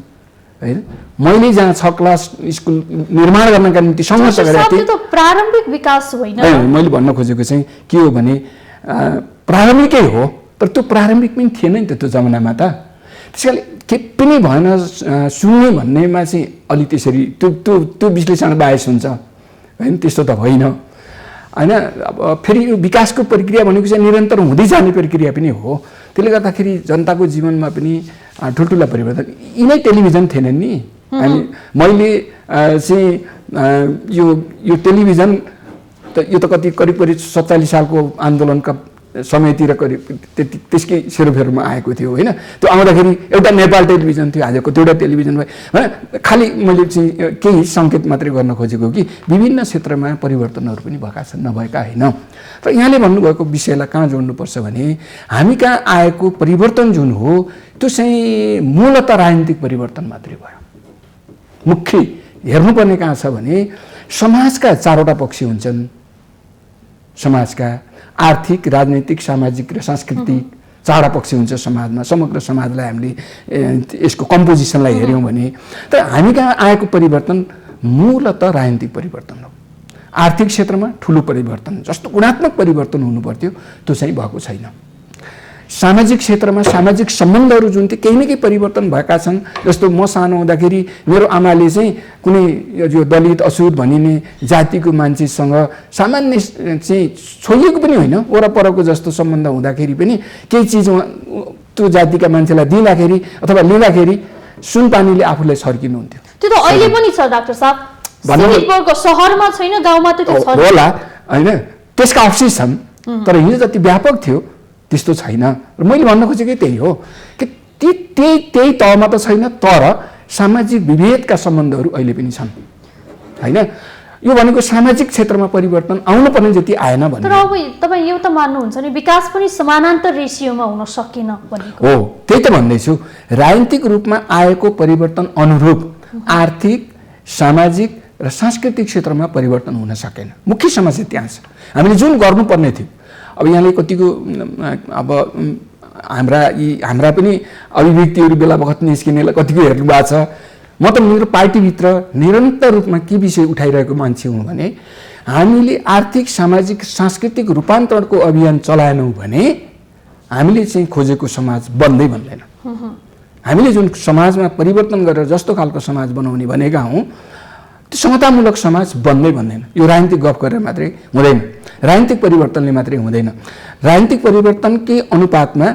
होइन। मैले जहाँ 6 क्लास स्कुल निर्माण गर्नका निम्ति सङ्घर्ष गरेको थिएँ। त्यो प्रारम्भिक विकास होइन। मैले भन्न खोजेको चाहिँ के हो भने प्रारम्भिकै हो, तर त्यो प्रारम्भिक पनि थिएन नि त त्यो जमानामा त। त्यसकारण के पनि भएन सुन्ने भन्नेमा चाहिँ अलि त्यसरी त्यो त्यो त्यो विश्लेषण बाहेस हुन्छ होइन, त्यस्तो त होइन होइन। अब फेरि यो विकासको प्रक्रिया भनेको चाहिँ निरन्तर हुँदै जाने प्रक्रिया पनि हो। त्यसले गर्दाखेरि जनताको जीवनमा पनि ठुल्ठुला परिवर्तन। यिनै टेलिभिजन थिएन नि हामी, मैले चाहिँ यो टेलिभिजन त यो त कति करिब 47 सालको आन्दोलनका समयतिर करिब त्यसकै सेरोफेरोमा आएको थियो होइन। त्यो आउँदाखेरि एउटा नेपाल टेलिभिजन थियो, आजको त्यो एउटा टेलिभिजन भयो होइन। खालि मैले चाहिँ केही सङ्केत मात्रै गर्न खोजेको कि विभिन्न क्षेत्रमा परिवर्तनहरू पनि भएका छन्, नभएका होइन। र यहाँले भन्नुभएको विषयलाई कहाँ जोड्नुपर्छ भने हामी कहाँ आएको परिवर्तन जुन हो त्यो चाहिँ मूलतः राजनीतिक परिवर्तन मात्रै भयो। मुख्य हेर्नुपर्ने कहाँ छ भने समाजका 4वटा पक्ष हुन्छन्। समाजका आर्थिक, राजनैतिक, सामाजिक र सांस्कृतिक 4वटा पक्ष हुन्छ समाजमा। समग्र समाजलाई हामीले यसको कम्पोजिसनलाई हेऱ्यौँ भने त हामी कहाँ आएको परिवर्तन मूलतः राजनीतिक परिवर्तन हो। आर्थिक क्षेत्रमा ठुलो परिवर्तन जस्तो गुणात्मक परिवर्तन हुनुपर्थ्यो त्यो चाहिँ भएको छैन। सामाजिक क्षेत्रमा सामाजिक सम्बन्धहरू जुन थियो केही न केही परिवर्तन भएका छन्। जस्तो म सानो हुँदाखेरि मेरो आमाले चाहिँ कुनै यो दलित अछुत भनिने जातिको मान्छेसँग सामान्य चाहिँ छोइएको पनि होइन, वरपरको जस्तो सम्बन्ध हुँदाखेरि पनि केही चिज त्यो जातिका मान्छेलाई दिँदाखेरि अथवा लिँदाखेरि सुनपानीले आफूलाई छर्किनुहुन्थ्यो। त्यो त अहिले पनि छ डाक्टर साहब, सिभिलको शहरमा छैन, गाउँमा त त्यो छ होला होइन। त्यसका अफिस छन् तर हिजो जति व्यापक थियो त्यस्तो छैन। र मैले भन्न खोजेकै त्यही हो कि त्यही तहमा त छैन, तर सामाजिक विभेदका सम्बन्धहरू अहिले पनि छन् होइन। यो भनेको सामाजिक क्षेत्रमा परिवर्तन आउनुपर्ने जति आएन भने। तर अब तपाईँ एउटा मान्नुहुन्छ नि विकास पनि समानान्तर रेसियोमा हुन सकेन भनेको हो। त्यही त भन्दैछु, राजनीतिक रूपमा आएको परिवर्तन अनुरूप आर्थिक, सामाजिक र सांस्कृतिक क्षेत्रमा परिवर्तन हुन सकेन। मुख्य समस्या त्यहाँ छ। हामीले जुन गर्नुपर्ने थियो, अब यहाँले कतिको अब हाम्रा पनि अभिव्यक्तिहरू बेला बखत निस्किनेलाई कतिको हेर्नु भएको छ। म त मेरो पार्टीभित्र निरन्तर रूपमा के विषय उठाइरहेको मान्छे हुँ भने हामीले आर्थिक, सामाजिक, सांस्कृतिक रूपान्तरणको अभियान चलाएनौँ भने हामीले चाहिँ खोजेको समाज बन्दै बन्दैन। हामीले जुन समाजमा परिवर्तन गरेर जस्तो खालको समाज बनाउने भनेका हौँ त्यो समतामूलक समाज बन्दै बन्दैन। यो राजनीतिक गफ गरेर मात्रै हुँदैन, राजनीतिक परिवर्तनले मात्रै हुँदैन। राजनीतिक परिवर्तनकै अनुपातमा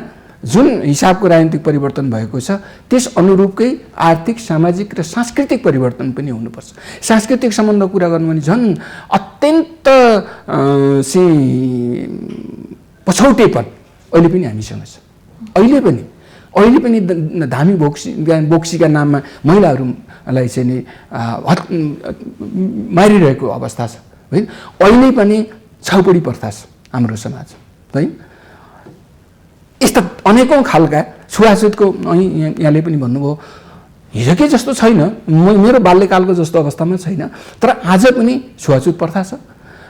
जुन हिसाबको राजनीतिक परिवर्तन भएको छ त्यस अनुरूपकै आर्थिक, सामाजिक र सांस्कृतिक परिवर्तन पनि हुनुपर्छ। सांस्कृतिक सम्बन्धको कुरा गर्नु भने झन् अत्यन्त पछौटेपन अहिले पनि हामीसँग छ। अहिले पनि धामी बोक्सीका नाममा महिलाहरूलाई चाहिँ नि मारिरहेको अवस्था छ होइन। अहिले पनि छाउपडी प्रथा छ हाम्रो समाज है। यस्ता अनेकौँ खालका छुवाछुतको यहाँले पनि भन्नुभयो हिजोकै जस्तो छैन, मेरो बाल्यकालको जस्तो अवस्थामा छैन, तर आज पनि छुवाछुत प्रथा छ,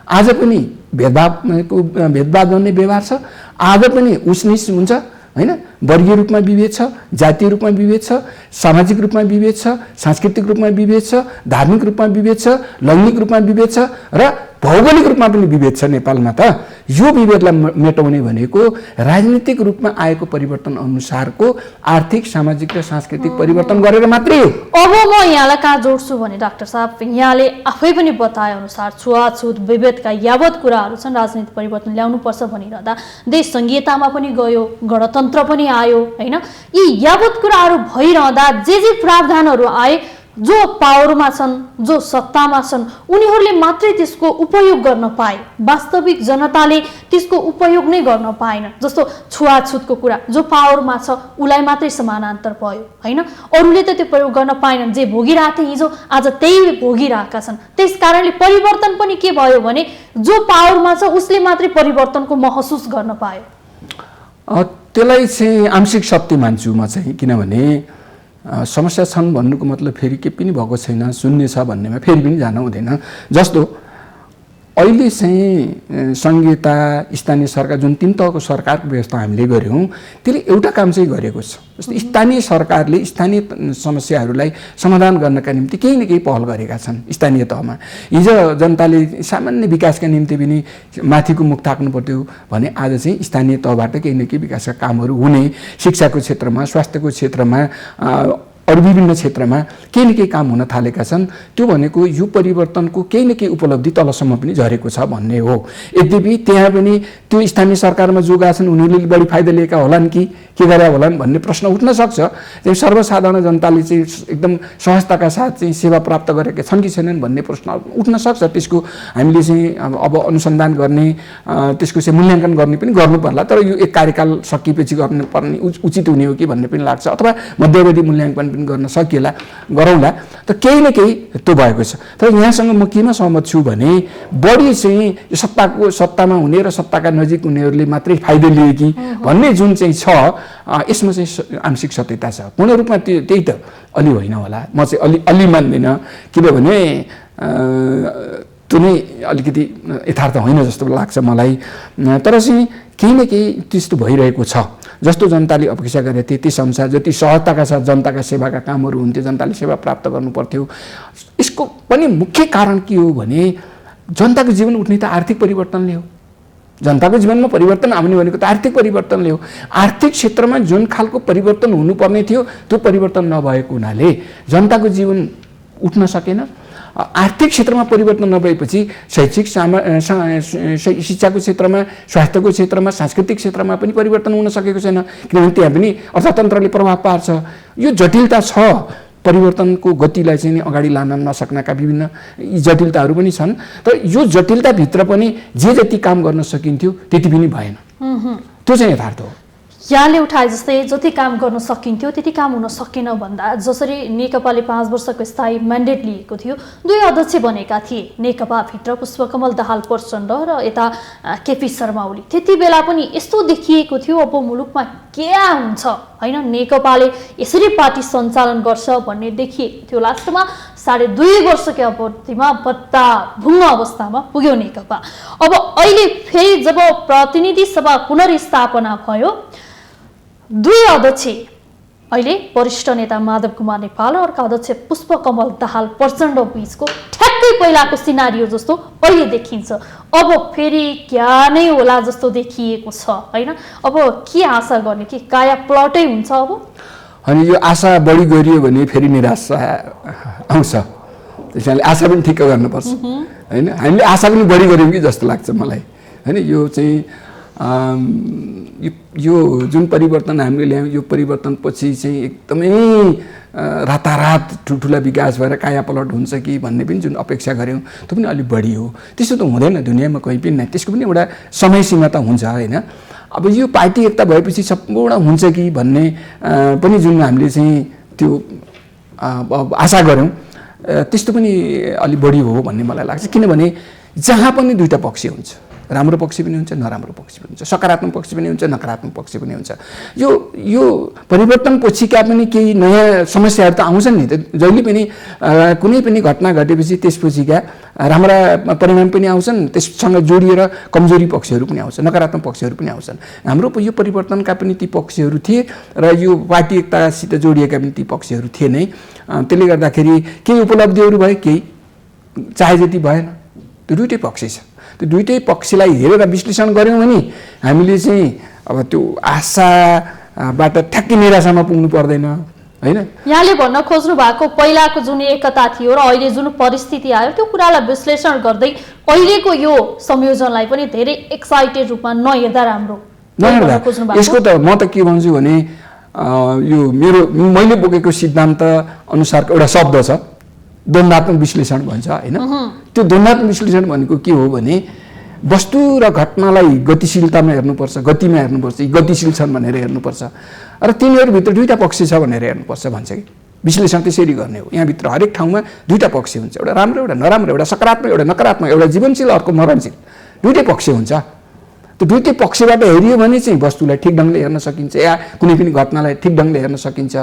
आज पनि भेदभाव गर्ने व्यवहार छ, आज पनि उचनिच हुन्छ होइन। वर्गीय रूपमा विभेद छ, जातीय रूपमा विभेद छ, सामाजिक रूपमा विभेद छ, सांस्कृतिक रूपमा विभेद छ, धार्मिक रूपमा विभेद छ, लैङ्गिक रूपमा विभेद छ र भौगोलिक रूपमा पनि विभेद छ। नेपालमा त यो विभेदलाई मेटाउने भनेको राजनीतिक रूपमा आएको परिवर्तन अनुसारको आर्थिक सामाजिक र सांस्कृतिक परिवर्तन गरेर मात्रै हो। अब म यहाँलाई कहाँ जोड्छु भने डाक्टर साहब, यहाँले आफै पनि बताए अनुसार छुवाछुत विभेदका यावत कुराहरू छन्, राजनीतिक परिवर्तन ल्याउनुपर्छ भनिरहँदा देश संघीयतामा पनि गयो, गणतन्त्र पनि आयो होइन। यी यावत कुराहरू भइरहँदा जे प्रावधानहरू आए, जो पावरमा छन्, जो सत्तामा छन्, उनीहरूले मात्रै त्यसको उपयोग गर्न पाए, वास्तविक जनताले त्यसको उपयोग नै गर्न पाएन। जस्तो छुवाछुतको कुरा, जो पावरमा छ उसलाई मात्रै समानान्तर भयो होइन, अरूले त त्यो प्रयोग गर्न पाएनन्। जे भोगिरहेथे हिजो आज त्यही भोगिरहेका छन्। त्यस कारणले परिवर्तन पनि के भयो भने जो पावरमा छ उसले मात्रै परिवर्तनको महसुस गर्न पायो। त्यसलाई चाहिँ आंशिक सत्य मान्छु म चाहिँ, किनभने समस्या छन् भन्नुको मतलब फेरि के पनि भएको छैन, शून्य छ भन्नेमा फेरि पनि जान हुँदैन। जस्तो अहिले चाहिँ संघीयता, स्थानीय सरकार, जुन 3 तहको सरकारको व्यवस्था हामीले गऱ्यौँ, त्यसले एउटा काम चाहिँ गरेको छ। जस्तो स्थानीय सरकारले स्थानीय समस्याहरूलाई समाधान गर्नका निम्ति केही न केही पहल गरेका छन् स्थानीय तहमा। हिजो जनताले सामान्य विकासका निम्ति पनि माथिको मुख ताक्नु पर्थ्यो भने आज चाहिँ स्थानीय तहबाट केही न केही विकासका कामहरू हुने, शिक्षाको क्षेत्रमा, स्वास्थ्यको क्षेत्रमा, अरू विभिन्न क्षेत्रमा केही न केही काम हुन थालेका छन्। त्यो भनेको यो परिवर्तनको केही न केही उपलब्धि तलसम्म पनि झरेको छ भन्ने हो। यद्यपि त्यहाँ पनि त्यो स्थानीय सरकारमा जो गएका छन् उनीहरूले बढी फाइदा लिएका होलान् कि के गरे होलान् भन्ने प्रश्न उठ्न सक्छ। चाहिँ सर्वसाधारण जनताले चाहिँ एकदम सहजताका साथ चाहिँ सेवा प्राप्त गरेका छन् कि छैनन् भन्ने प्रश्न उठ्न सक्छ। त्यसको हामीले चाहिँ अब अनुसन्धान गर्ने, त्यसको चाहिँ मूल्याङ्कन गर्ने पनि गर्नु पर्ला। तर यो एक कार्यकाल सकिएपछि गर्नुपर्ने उचित हुने हो कि भन्ने पनि लाग्छ, अथवा मध्यावधि मूल्याङ्कन पनि गर्न सकिएला, गरौँला। त केही न केही त्यो भएको छ। तर यहाँसँग म केमा सहमत छु भने बढी चाहिँ सत्तामा हुने र सत्ताका नजिक हुनेहरूले मात्रै फाइदा लिए कि भन्ने जुन चाहिँ छ, यसमा चाहिँ आंशिक सत्यता छ। पूर्ण रूपमा त्यही त अलि होइन होला, म चाहिँ अलि मान्दिनँ, किनभने त्यो नै अलिकति यथार्थ होइन जस्तो लाग्छ मलाई। तर चाहिँ केही न केही त्यस्तो भइरहेको छ। जस्तो जनताले अपेक्षा गरेका थिए त्यस अनुसार जति सहजताका साथ जनताका सेवाका कामहरू हुन्थ्यो, जनताले सेवा प्राप्त गर्नु पर्थ्यो। यसको पनि मुख्य कारण के हो भने जनताको जीवन उठ्ने त आर्थिक परिवर्तनले हो। जनताको जीवनमा परिवर्तन आउने भनेको त आर्थिक परिवर्तनले हो। आर्थिक क्षेत्रमा जुन खालको परिवर्तन हुनुपर्ने थियो त्यो परिवर्तन नभएको हुनाले जनताको जीवन उठ्न सकेन। आर्थिक क्षेत्रमा परिवर्तन नभएपछि शैक्षिक शिक्षाको क्षेत्रमा, स्वास्थ्यको क्षेत्रमा, सांस्कृतिक क्षेत्रमा पनि परिवर्तन हुन सकेको छैन, किनभने त्यहाँ पनि अर्थतन्त्रले प्रभाव पार्छ। यो जटिलता छ। परिवर्तनको गतिलाई चाहिँ अगाडि लान नसक्नका विभिन्न जटिलताहरू पनि छन्। तर यो जटिलताभित्र पनि जे जति काम गर्न सकिन्थ्यो त्यति पनि भएन। त्यो चाहिँ यथार्थ हो। यहाँले उठाए जस्तै जति काम गर्न सकिन्थ्यो त्यति काम हुन सकेन भन्दा, जसरी नेकपाले 5 वर्षको स्थायी म्यान्डेट लिएको थियो, 2 अध्यक्ष बनेका थिए, नेकपाभित्र पुष्पकमल दाहाल प्रचण्ड र यता केपी शर्मा ओली। त्यति बेला पनि यस्तो देखिएको थियो अब मुलुकमा के हुन्छ होइन, नेकपाले यसरी पार्टी सञ्चालन गर्छ भन्ने देखिएको थियो। लास्टमा 2.5 वर्षकै अवधिमा बत्ताभुङ्ग अवस्थामा पुग्यो नेकपा। अब अहिले फेरि जब प्रतिनिधि सभा पुनर्स्थापना भयो, 2 अध्यक्ष अहिले वरिष्ठ नेता माधव कुमार नेपाल र अर्का अध्यक्ष पुष्पकमल दाहाल प्रचण्ड बीचको ठ्याक्कै पहिलाको सिनारियो जस्तो अहिले देखिन्छ। अब फेरि क्या नै होला जस्तो देखिएको छ होइन। अब के आशा गर्ने, कि काया प्लटै हुन्छ अब? अनि यो आशा बढी गरियो भने फेरि निराशा आउँछ। त्यसैले आशा पनि ठिक्क गर्नुपर्छ होइन। हामीले आशा पनि बढी गऱ्यौँ कि जस्तो लाग्छ मलाई होइन। यो चाहिँ यो जुन परिवर्तन हामीले ल्यायौँ, यो परिवर्तनपछि चाहिँ एकदमै रातारात ठुल्ठुला विकास भएर कायापलट हुन्छ कि भन्ने पनि जुन अपेक्षा गऱ्यौँ त्यो पनि अलिक बढी हो। त्यस्तो त हुँदैन दुनियाँमा कहीँ पनि नै, त्यसको पनि एउटा समय सीमा त हुन्छ होइन। अब यो पार्टी एकता भएपछि सम्पूर्ण हुन्छ कि भन्ने पनि जुन हामीले चाहिँ त्यो आशा गऱ्यौँ त्यस्तो पनि अलि बढी हो भन्ने मलाई लाग्छ। किनभने जहाँ पनि दुईटा पक्ष हुन्छ, राम्रो पक्ष पनि हुन्छ नराम्रो पक्ष पनि हुन्छ, सकारात्मक पक्ष पनि हुन्छ नकारात्मक पक्ष पनि हुन्छ। यो परिवर्तनपछिका पनि केही नयाँ समस्याहरू त आउँछन् नि त। जहिले पनि कुनै पनि घटना घटेपछि त्यसपछिका राम्रा परिणाम पनि आउँछन्, त्यससँग जोडिएर कमजोरी पक्षहरू पनि आउँछन्, नकारात्मक पक्षहरू पनि आउँछन्। हाम्रो यो परिवर्तनका पनि ती पक्षहरू थिए र यो पार्टी एकतासित जोडिएका पनि ती पक्षहरू थिए नै। त्यसले गर्दाखेरि केही उपलब्धिहरू भए, केही चाहे जति भएन। त्यो दुइटै पक्ष छ। त्यो दुइटै पक्षलाई हेरेर विश्लेषण गऱ्यौँ भने हामीले चाहिँ अब त्यो आशाबाट ठ्याक्कै निराशामा पुग्नु पर्दैन होइन। यहाँले भन्न खोज्नु भएको पहिलाको जुन एकता थियो र अहिले जुन परिस्थिति आयो त्यो कुरालाई विश्लेषण गर्दै अहिलेको यो संयोजनलाई पनि धेरै एक्साइटेड रूपमा नहेर्दा राम्रो। यसको त म त के भन्छु भने यो मैले बोकेको सिद्धान्त अनुसारको एउटा शब्द छ, द्वन्द्वात्मक विश्लेषण भन्छ होइन। त्यो द्वन्द्वात्मक विश्लेषण भनेको के हो भने वस्तु र घटनालाई गतिशीलतामा हेर्नुपर्छ, गतिमा हेर्नुपर्छ, यी गतिशील छन् भनेर हेर्नुपर्छ र तिनीहरूभित्र दुईटा पक्ष छ भनेर हेर्नुपर्छ भन्छ कि। विश्लेषण त्यसरी गर्ने हो। यहाँभित्र हरेक ठाउँमा दुईटा पक्ष हुन्छ, एउटा राम्रो एउटा नराम्रो, एउटा सकारात्मक एउटा नकारात्मक, एउटा जीवनशील अर्को मरणशील, दुईटै पक्ष हुन्छ। त्यो दुईटै पक्षबाट हेरियो भने चाहिँ वस्तुलाई ठिक ढङ्गले हेर्न सकिन्छ या कुनै पनि घटनालाई ठिक ढङ्गले हेर्न सकिन्छ।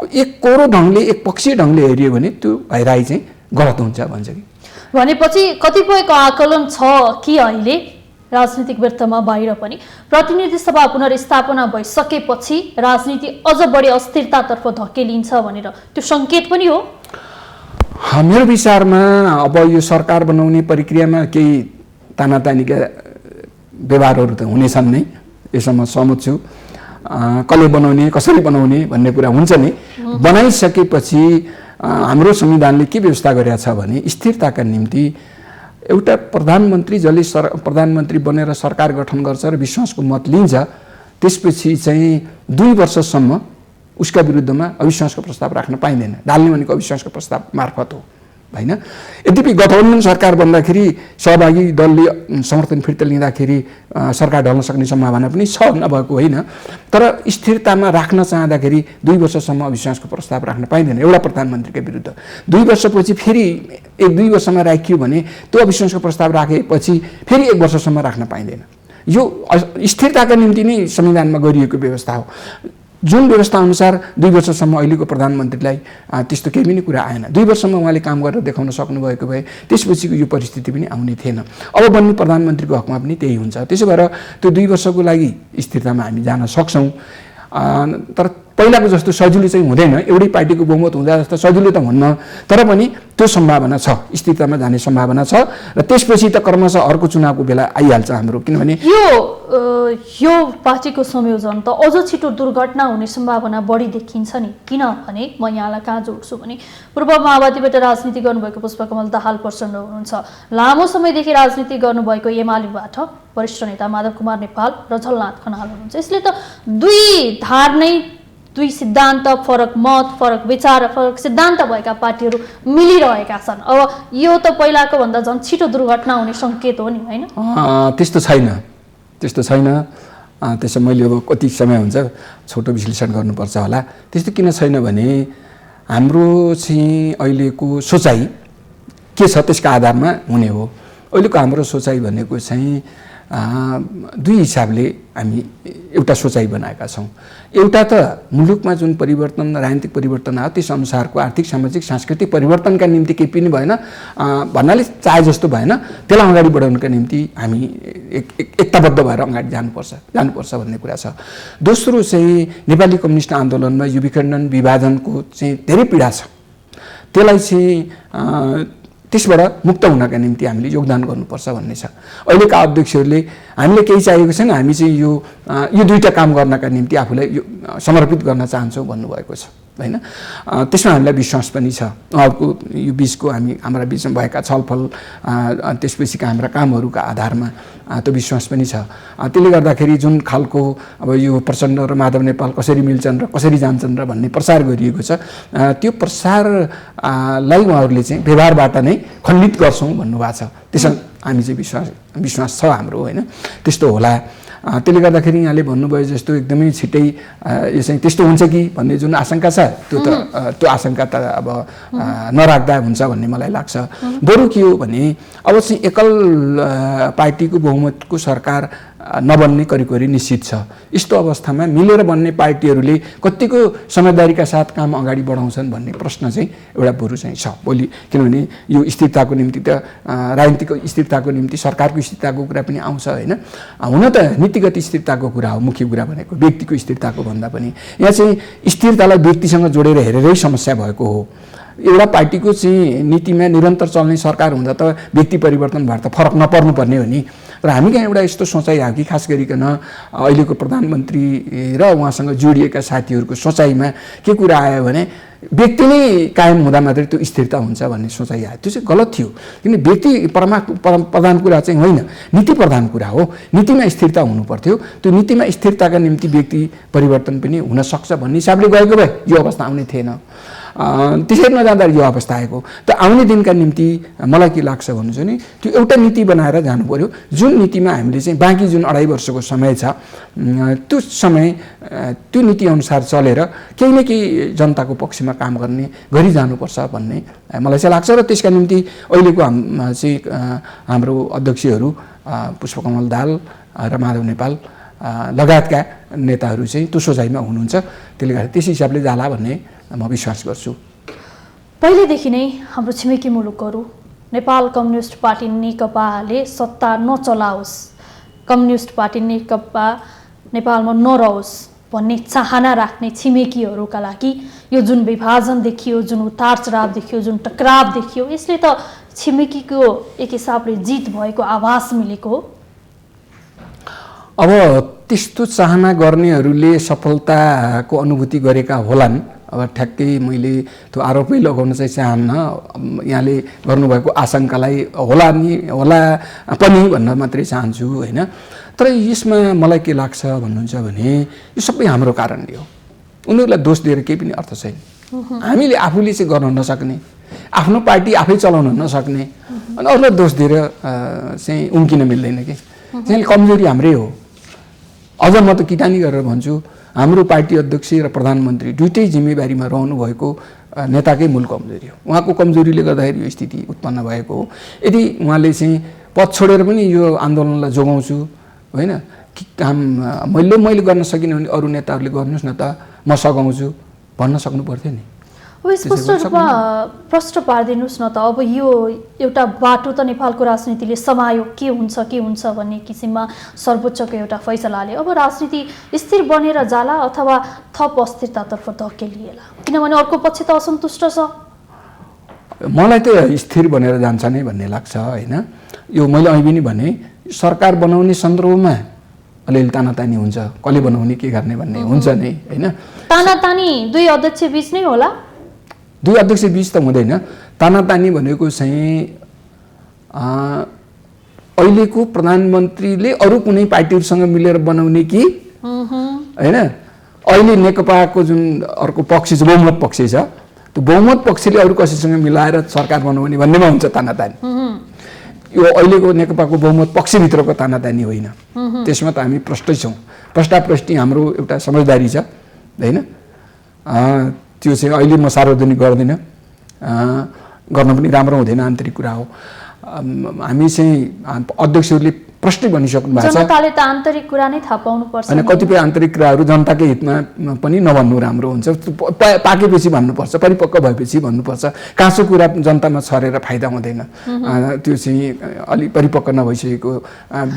अब एक कोरो ढङ्गले एक पक्षीय ढङ्गले हेरियो भने त्यो भइराई चाहिँ गलत हुन्छ भन्छ कि। भनेपछि कतिपयको आकलन छ कि अहिले राजनीतिक वृत्तमा बाहिर पनि प्रतिनिधि सभा पुनर्स्थापना भइसकेपछि राजनीति अझ बढी अस्थिरतातर्फ धकेलिन्छ भनेर त्यो सङ्केत पनि हो। मेरो विचारमा अब यो सरकार बनाउने प्रक्रियामा केही तानातानीका व्यवहारहरू त हुनेछन् नै, यसमा सहमत छु। कसले बनाउने कसरी बनाउने भन्ने कुरा हुन्छ नि। बनाइसकेपछि हाम्रो संविधानले के व्यवस्था गरेका छ भने स्थिरताका निम्ति एउटा प्रधानमन्त्री जसले प्रधानमन्त्री बनेर सरकार गठन गर्छ र विश्वासको मत लिन्छ त्यसपछि चाहिँ 2 वर्षसम्म उसका विरुद्धमा अविश्वासको प्रस्ताव राख्न पाइँदैन। डाल्ने भनेको अविश्वासको प्रस्ताव मार्फत हो होइन। यद्यपि गठबन्धन सरकार बन्दाखेरि सहभागी दलले समर्थन फिर्ता लिँदाखेरि सरकार ढल्न सक्ने सम्भावना पनि छ, नभएको होइन। तर स्थिरतामा राख्न चाहँदाखेरि 2 वर्षसम्म अविश्वासको प्रस्ताव राख्न पाइँदैन एउटा प्रधानमन्त्रीका विरुद्ध। 2 वर्षपछि फेरि 1-2 वर्षमा राखियो भने त्यो अविश्वासको प्रस्ताव राखेपछि फेरि 1 वर्षसम्म राख्न पाइँदैन। यो स्थिरताका निम्ति नै संविधानमा गरिएको व्यवस्था हो। जुन व्यवस्था अनुसार 2 वर्षसम्म अहिलेको प्रधानमन्त्रीलाई त्यस्तो केही पनि कुरा आएन। 2 वर्षमा उहाँले काम गरेर देखाउन सक्नुभएको भए त्यसपछिको यो परिस्थिति पनि आउने थिएन। अब बन्ने प्रधानमन्त्रीको हकमा पनि त्यही हुन्छ। त्यसो भएर त्यो 2 वर्षको लागि स्थिरतामा हामी जान सक्छौँ। तर पहिलाको जस्तो सजिलो चाहिँ हुँदैन। एउटै पार्टीको बहुमत हुँदा जस्तो सजिलो त हुन्न, तर पनि त्यो सम्भावना छ, स्थिरतामा जाने सम्भावना छ। र त्यसपछि त क्रमशः अर्को चुनावको बेला आइहाल्छ हाम्रो। किनभने यो पार्टीको संयोजन त अझ छिटो दुर्घटना हुने सम्भावना बढी देखिन्छ नि। किनभने म यहाँलाई कहाँ जोड्छु भने पूर्व माओवादीबाट राजनीति गर्नुभएको पुष्पकमल दाहाल प्रचण्ड हुनुहुन्छ। लामो समयदेखि राजनीति गर्नुभएको एमालेबाट वरिष्ठ नेता माधव कुमार नेपाल र झलनाथ खनाल हुनुहुन्छ। यसले त दुई धार नै, दुई सिद्धान्त, फरक मत, फरक विचार, फरक सिद्धान्त भएका पार्टीहरू मिलिरहेका छन्। अब यो त पहिलाको भन्दा झन् छिटो दुर्घटना हुने सङ्केत हो नि होइन? त्यस्तो छैन। त्यसो मैले अब कति समय हुन्छ छोटो विश्लेषण गर्नुपर्छ होला। त्यस्तो किन छैन भने हाम्रो चाहिँ अहिलेको सोचाइ के छ त्यसका आधारमा हुने हो। अहिलेको हाम्रो सोचाइ भनेको चाहिँ 2 हिसाबले हामी एउटा सोचाइ बनाएका छौँ। एउटा त मुलुकमा जुन परिवर्तन, राजनीतिक परिवर्तन आयो त्यस अनुसारको आर्थिक सामाजिक सांस्कृतिक परिवर्तनका निम्ति केही पनि भएन भन्नाले चाहे जस्तो भएन, त्यसलाई अगाडि बढाउनका निम्ति हामी एकताबद्ध भएर अगाडि जानुपर्छ भन्ने कुरा छ। दोस्रो चाहिँ नेपाली कम्युनिस्ट आन्दोलनमा यो विखण्डन विभाजनको चाहिँ धेरै पीडा छ। त्यसलाई चाहिँ त्यसबाट मुक्त हुनका निम्ति हामीले योगदान गर्नुपर्छ भन्ने छ। अहिलेका अध्यक्षहरूले हामीले केही चाहिएको छैन, हामी चाहिँ यो 2टा काम गर्नका निम्ति आफूलाई समर्पित गर्न चाहन्छौँ भन्नुभएको छ। हैन। त्यसमा हामीलाई विश्वास पनि छ। उहाँहरूको यो बिचको हाम्रा बिचमा भएका छलफल त्यसपछिका हाम्रा कामहरूका आधारमा त्यो विश्वास पनि छ। त्यसले गर्दाखेरि जुन खालको अब यो प्रचण्ड र माधव नेपाल कसरी मिल्छन् र कसरी जान्छन् र भन्ने प्रचार गरिएको छ, त्यो प्रसारलाई उहाँहरूले चाहिँ व्यवहारबाट नै खण्डित गर्छौँ भन्नुभएको छ। त्यसमा हामी चाहिँ विश्वास छ हाम्रो, होइन त्यस्तो होला। त्यसले गर्दाखेरि यहाँले भन्नुभयो जस्तो एकदमै छिट्टै यो चाहिँ त्यस्तो हुन्छ कि भन्ने जुन आशंका छ, त्यो आशंका त अब नराख्दा हुन्छ भन्ने मलाई लाग्छ। बरु के हो भने अब चाहिँ एकल पार्टीको बहुमतको सरकार नबन्ने करिब निश्चित छ। यस्तो अवस्थामा मिलेर बन्ने पार्टीहरूले कतिको समझदारीका साथ काम अगाडि बढाउँछन् भन्ने प्रश्न चाहिँ एउटा बरु चाहिँ छ भोलि। किनभने यो स्थिरताको निम्ति त राजनीतिक स्थिरताको निम्ति सरकारको स्थिरताको कुरा पनि आउँछ, होइन। हुन त नीतिगत स्थिरताको कुरा हो मुख्य कुरा भनेको, व्यक्तिको स्थिरताको भन्दा पनि यहाँ चाहिँ स्थिरतालाई व्यक्तिसँग जोडेर हेरेरै समस्या भएको हो। एउटा पार्टीको चाहिँ नीतिमा निरन्तर चल्ने सरकार हुँदा त व्यक्ति परिवर्तन भएर त फरक नपर्नुपर्ने हो नि। तर हामी कहाँ एउटा यस्तो सोचाइ आयो कि खास गरिकन अहिलेको प्रधानमन्त्री र उहाँसँग जोडिएका साथीहरूको सोचाइमा के कुरा आयो भने व्यक्ति नै कायम हुँदा मात्रै त्यो स्थिरता हुन्छ भन्ने सोचाइ आयो। त्यो चाहिँ गलत थियो, किन व्यक्ति प्रधान कुरा चाहिँ होइन, नीति प्रधान कुरा हो। नीतिमा स्थिरता हुनु पर्थ्यो, त्यो नीतिमा स्थिरताका निम्ति व्यक्ति परिवर्तन पनि हुन सक्छ भन्ने हिसाबले गएको भए यो अवस्था आउने थिएन। त्यसरी नजाँदा यो अवस्था आएको। त आउने दिनका निम्ति मलाई के लाग्छ भन्नु चाहिँ नि त्यो एउटा नीति बनाएर जानु पर्यो, जुन नीतिमा हामीले चाहिँ बाँकी जुन 2.5 वर्षको समय छ त्यो समय त्यो नीति अनुसार चलेर केही न केही जनताको पक्षमा काम गर्ने गरी जानुपर्छ भन्ने मलाई चाहिँ लाग्छ। र त्यसका निम्ति अहिलेको चाहिँ हाम्रो अध्यक्षहरू पुष्पकमल दाहाल र माधव नेपाल लगायतका नेताहरू चाहिँ त्यो सोचाइमा हुनुहुन्छ। त्यसले गर्दा त्यस हिसाबले जाला भन्ने म विश्वास गर्छु। पहिलेदेखि नै हाम्रो छिमेकी मुलुकहरू नेपाल कम्युनिस्ट पार्टी नेकपाले सत्ता नचलाओस्, कम्युनिस्ट पार्टी नेकपा नेपालमा नरहोस् भन्ने चाहना राख्ने छिमेकीहरूका लागि यो जुन विभाजन देखियो, जुन उतार चढाव देखियो, जुन टकराव देखियो, यसले त छिमेकीको एक हिसाबले जित भएको आभास मिलेको हो। अब त्यस्तो चाहना गर्नेहरूले सफलताको अनुभूति गरेका होलान्। अब ठ्याक्कै मैले त्यो आरोपै लगाउन चाहिँ चाहन्न, यहाँले गर्नुभएको आशंकालाई होला पनि भन्न मात्रै चाहन्छु, होइन। तर यसमा मलाई के लाग्छ भन्नुहुन्छ भने यो सबै हाम्रो कारणले हो। उनीहरूलाई दोष दिएर केही पनि अर्थ छैन। हामीले आफूले चाहिँ गर्न नसक्ने, आफ्नो पार्टी आफै चलाउन नसक्ने अनि अरूलाई दोष दिएर चाहिँ उम्किन मिल्दैन कि। त्यसैले कमजोरी हाम्रै हो। अझ म त किटानी गरेर भन्छु, हाम्रो पार्टी अध्यक्ष र प्रधानमन्त्री दुइटै जिम्मेवारीमा रहनुभएको नेताकै मूल कमजोरी हो। उहाँको कमजोरीले गर्दाखेरि यो स्थिति उत्पन्न भएको हो। यदि उहाँले चाहिँ पद छोडेर पनि यो आन्दोलनलाई जोगाउँछु, होइन, काम मैले गर्न सकिनँ भने अरू नेताहरूले गर्नुहोस् न त, म सघाउँछु भन्न सक्नु पर्थ्यो नि। अब स्पष्ट रूपमा प्रश्न पारिदिनुहोस् न त। अब यो एउटा बाटो त नेपालको राजनीतिले समायो, के हुन्छ भन्ने किसिममा सर्वोच्चको एउटा फैसलाले अब राजनीति स्थिर बनेर जाला अथवा थप अस्थिरतातर्फ धकेलिएला, किनभने अर्को पक्ष त असन्तुष्ट छ। मलाई त स्थिर बनेर जान्छ नै भन्ने लाग्छ, होइन। यो मैले अहिले पनि भने सरकार बनाउने सन्दर्भमा अलिअलि तानातानी हुन्छ, कसले बनाउने के गर्ने भन्ने हुन्छ नै, होइन। तानातानी दुई अध्यक्ष बीच नै होला? दुई अध्यक्ष बीच त हुँदैन। तानातानी भनेको चाहिँ अहिलेको प्रधानमन्त्रीले अरू कुनै पार्टीहरूसँग मिलेर बनाउने कि होइन, अहिले नेकपाको जुन अर्को पक्ष छ, बहुमत पक्ष छ, त्यो बहुमत पक्षले अरू कसैसँग मिलाएर सरकार बनाउने भन्नेमा हुन्छ तानातानी। यो अहिलेको नेकपाको बहुमत पक्षभित्रको तानातानी होइन। त्यसमा त हामी प्रष्टै छौँ। प्रष्टाप्रष्टि हाम्रो एउटा समझदारी छ, होइन। त्यो चाहिँ अहिले म सार्वजनिक गर्दिनँ, गर्न पनि राम्रो हुँदैन, आन्तरिक कुरा हो। हामी चाहिँ अध्यक्षहरूले प्रश्नै भनिसक्नु भएको छ। जनताले त आन्तरिक कुरा नै थाहा पाउनुपर्छ। अनि कतिपय आन्तरिक कुराहरू जनताकै हितमा पनि नभन्नु राम्रो हुन्छ। पाकेपछि भन्नुपर्छ, परिपक्व भएपछि भन्नुपर्छ। काँचो कुरा जनतामा छरेर फाइदा हुँदैन। त्यो चाहिँ अलि परिपक्व नभइसकेको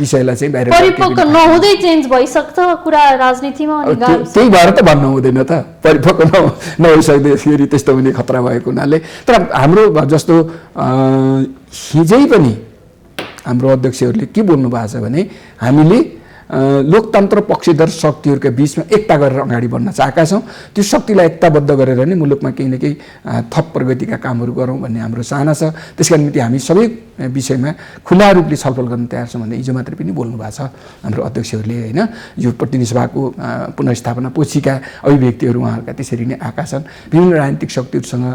विषयलाई चाहिँ बाहिर परिपक्व नहुँदै चेन्ज भइसक्छ कुरा राजनीतिमा। त्यही भएर त भन्नु हुँदैन त, परिपक्व नभइसक्दाखेरि त्यस्तो हुने खतरा भएको हुनाले। तर हाम्रो जस्तो हिजै पनि हाम्रो अध्यक्षहरूले के बोल्नु भएको छ भने हामीले लोकतन्त्र पक्षधर शक्तिहरूका बिचमा एकता गरेर अगाडि बढ्न चाहेका छौँ। त्यो शक्तिलाई एकताबद्ध गरेर नै मुलुकमा केही न केही थप प्रगतिका कामहरू गरौँ भन्ने हाम्रो चाहना छ। त्यसका निम्ति हामी सबै विषयमा खुला रूपले छलफल गर्न तयार छौँ भन्ने हिजो मात्रै पनि बोल्नु भएको छ हाम्रो अध्यक्षहरूले होइन। यो प्रतिनिधि सभाको पुनर्स्थापना पछिका अभिव्यक्तिहरू उहाँहरूका त्यसरी नै आएका छन्। विभिन्न राजनीतिक शक्तिहरूसँग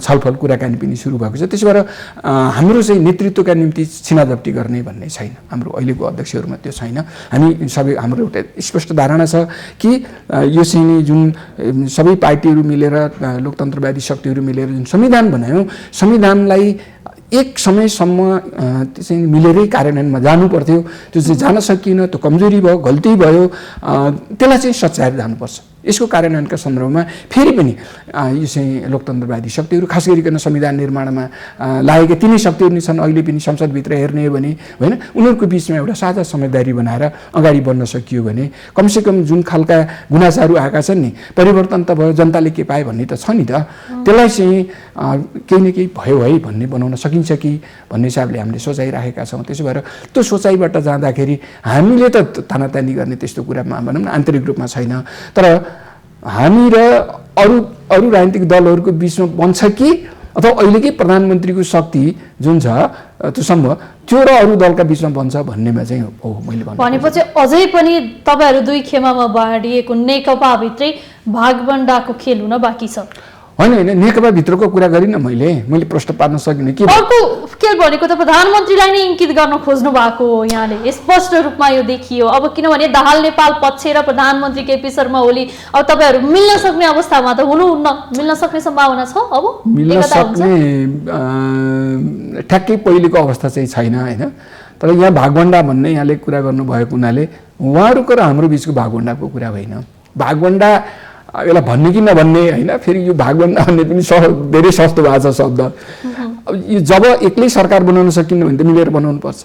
छलफल कुराकानी पनि सुरु भएको छ। त्यसो भएर हाम्रो चाहिँ नेतृत्वका निम्ति छिनाझपटी गर्ने भन्ने छैन। हाम्रो अहिलेको अध्यक्षहरूमा त्यो छैन। हामी सबै हाम्रो एउटा स्पष्ट धारणा छ कि यो चाहिँ जुन सबै पार्टीहरू मिलेर लोकतन्त्रवादी शक्तिहरू मिलेर जुन संविधान बनायौँ, संविधानलाई एक समयसम्म त्यो चाहिँ मिलेरै कार्यान्वयनमा जानु पर्थ्यो। त्यो चाहिँ जान सकिएन, त्यो कमजोरी भयो, गल्ती भयो, त्यसलाई चाहिँ सच्याएर जानुपर्छ। यसको कार्यान्वयनका सन्दर्भमा फेरि पनि यो चाहिँ लोकतन्त्रवादी शक्तिहरू खास गरिकन संविधान निर्माणमा लागेका तिनै शक्तिहरू नै छन्। अहिले पनि संसदभित्र हेर्ने हो भने होइन, उनीहरूको बिचमा एउटा साझा समझदारी बनाएर अगाडि बढ्न सकियो भने कमसेकम जुन खालका गुनासाहरू आएका छन् नि, परिवर्तन त भयो, जनताले के पाए भन्ने त छ नि त, त्यसलाई चाहिँ केही न केही भयो है भन्ने बनाउन सकिन्छ कि भन्ने हिसाबले हामीले सोचाइराखेका छौँ। त्यसो भएर त्यो सोचाइबाट जाँदाखेरि हामीले त तानातानी गर्ने त्यस्तो कुरामा भनौँ न आन्तरिक रूपमा छैन। तर हामी र अरू राजनीतिक दलहरूको बिचमा बन्छ कि अथवा अहिलेकै प्रधानमन्त्रीको शक्ति जुन छ त्यो सम्भव त्यो र अरू दलका बिचमा बन्छ भन्नेमा चाहिँ हो मैले भनेपछि अझै पनि तपाईँहरू दुई खेमामा बाँडिएको नेकपाभित्रै भागबण्डाको खेल हुन बाँकी छ। होइन, नेकपा भित्रको कुरा गरिनँ मैले प्रश्न पार्न सकिनँ कि अर्को खेल भनेको त प्रधानमन्त्रीलाई नै इङ्कित गर्न खोज्नु भएको हो यहाँले, स्पष्ट रूपमा यो देखियो। अब किनभने दाहाल नेपाल पक्ष र प्रधानमन्त्री केपी शर्मा ओली अब तपाईँहरू मिल्न सक्ने अवस्थामा त हुनुहुन्न, मिल्न सक्ने सम्भावना छ? अब मिल्न सक्ने ठ्याक्कै पहिलेको अवस्था चाहिँ छैन होइन। तर यहाँ भागबण्डा भन्ने यहाँले कुरा गर्नुभएको हुनाले उहाँहरूको र हाम्रो बिचको भागबण्डाको कुरा होइन। भागबण्डा यसलाई भन्ने कि नभन्ने होइन, फेरि यो भागबण्डा भन्ने पनि धेरै सस्तो भएको छ शब्द। अब यो जब एक्लै सरकार बनाउन सकिन्न भने त मिलेर बनाउनु पर्छ।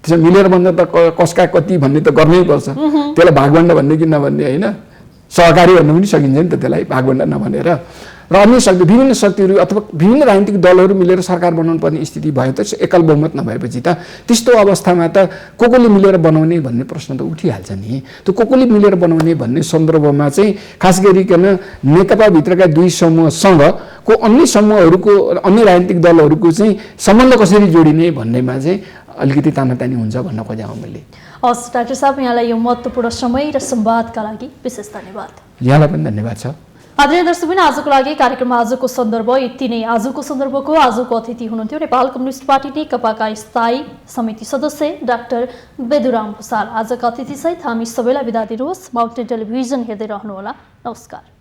त्यसो मिलेर बन्दा त कसका कति भन्ने त गर्नै पर्छ। त्यसलाई भागबण्डा भन्ने कि नभन्ने होइन, सहकारी भन्नु पनि सकिन्छ नि त त्यसलाई भागबण्डा नभनेर। र अन्य शक्ति विभिन्न शक्तिहरू अथवा विभिन्न राजनीतिक दलहरू मिलेर सरकार बनाउनु पर्ने स्थिति भयो त एकल बहुमत नभएपछि त त्यस्तो अवस्थामा त कोले मिलेर बनाउने भन्ने प्रश्न त उठिहाल्छ नि। त्यो कोले मिलेर बनाउने भन्ने सन्दर्भमा चाहिँ खास गरिकन नेकपाभित्रका दुई समूहसँग को अन्य समूहहरूको अन्य राजनीतिक दलहरूको चाहिँ सम्बन्ध कसरी जोडिने भन्नेमा चाहिँ अलिकति तानातानी हुन्छ भन्न खोजेँ मैले। हस् डाक्टर साहब, यहाँलाई यो महत्त्वपूर्ण समय र संवादका लागि विशेष धन्यवाद। यहाँलाई पनि धन्यवाद छ। आदरणीय दर्शकबिन, आजको लागि कार्यक्रममा आजको सन्दर्भ यति नै। आजको सन्दर्भको आजको अतिथि हुनुहुन्थ्यो नेपाल कम्युनिस्ट पार्टी नेकपाका स्थायी समिति सदस्य डाक्टर बेदुराम भुसाल। आजका अतिथिसहित हामी सबैलाई बिदा दिनुहोस्। माउन्टेन टेलिभिजन हेर्दै रहनुहोला। नमस्कार।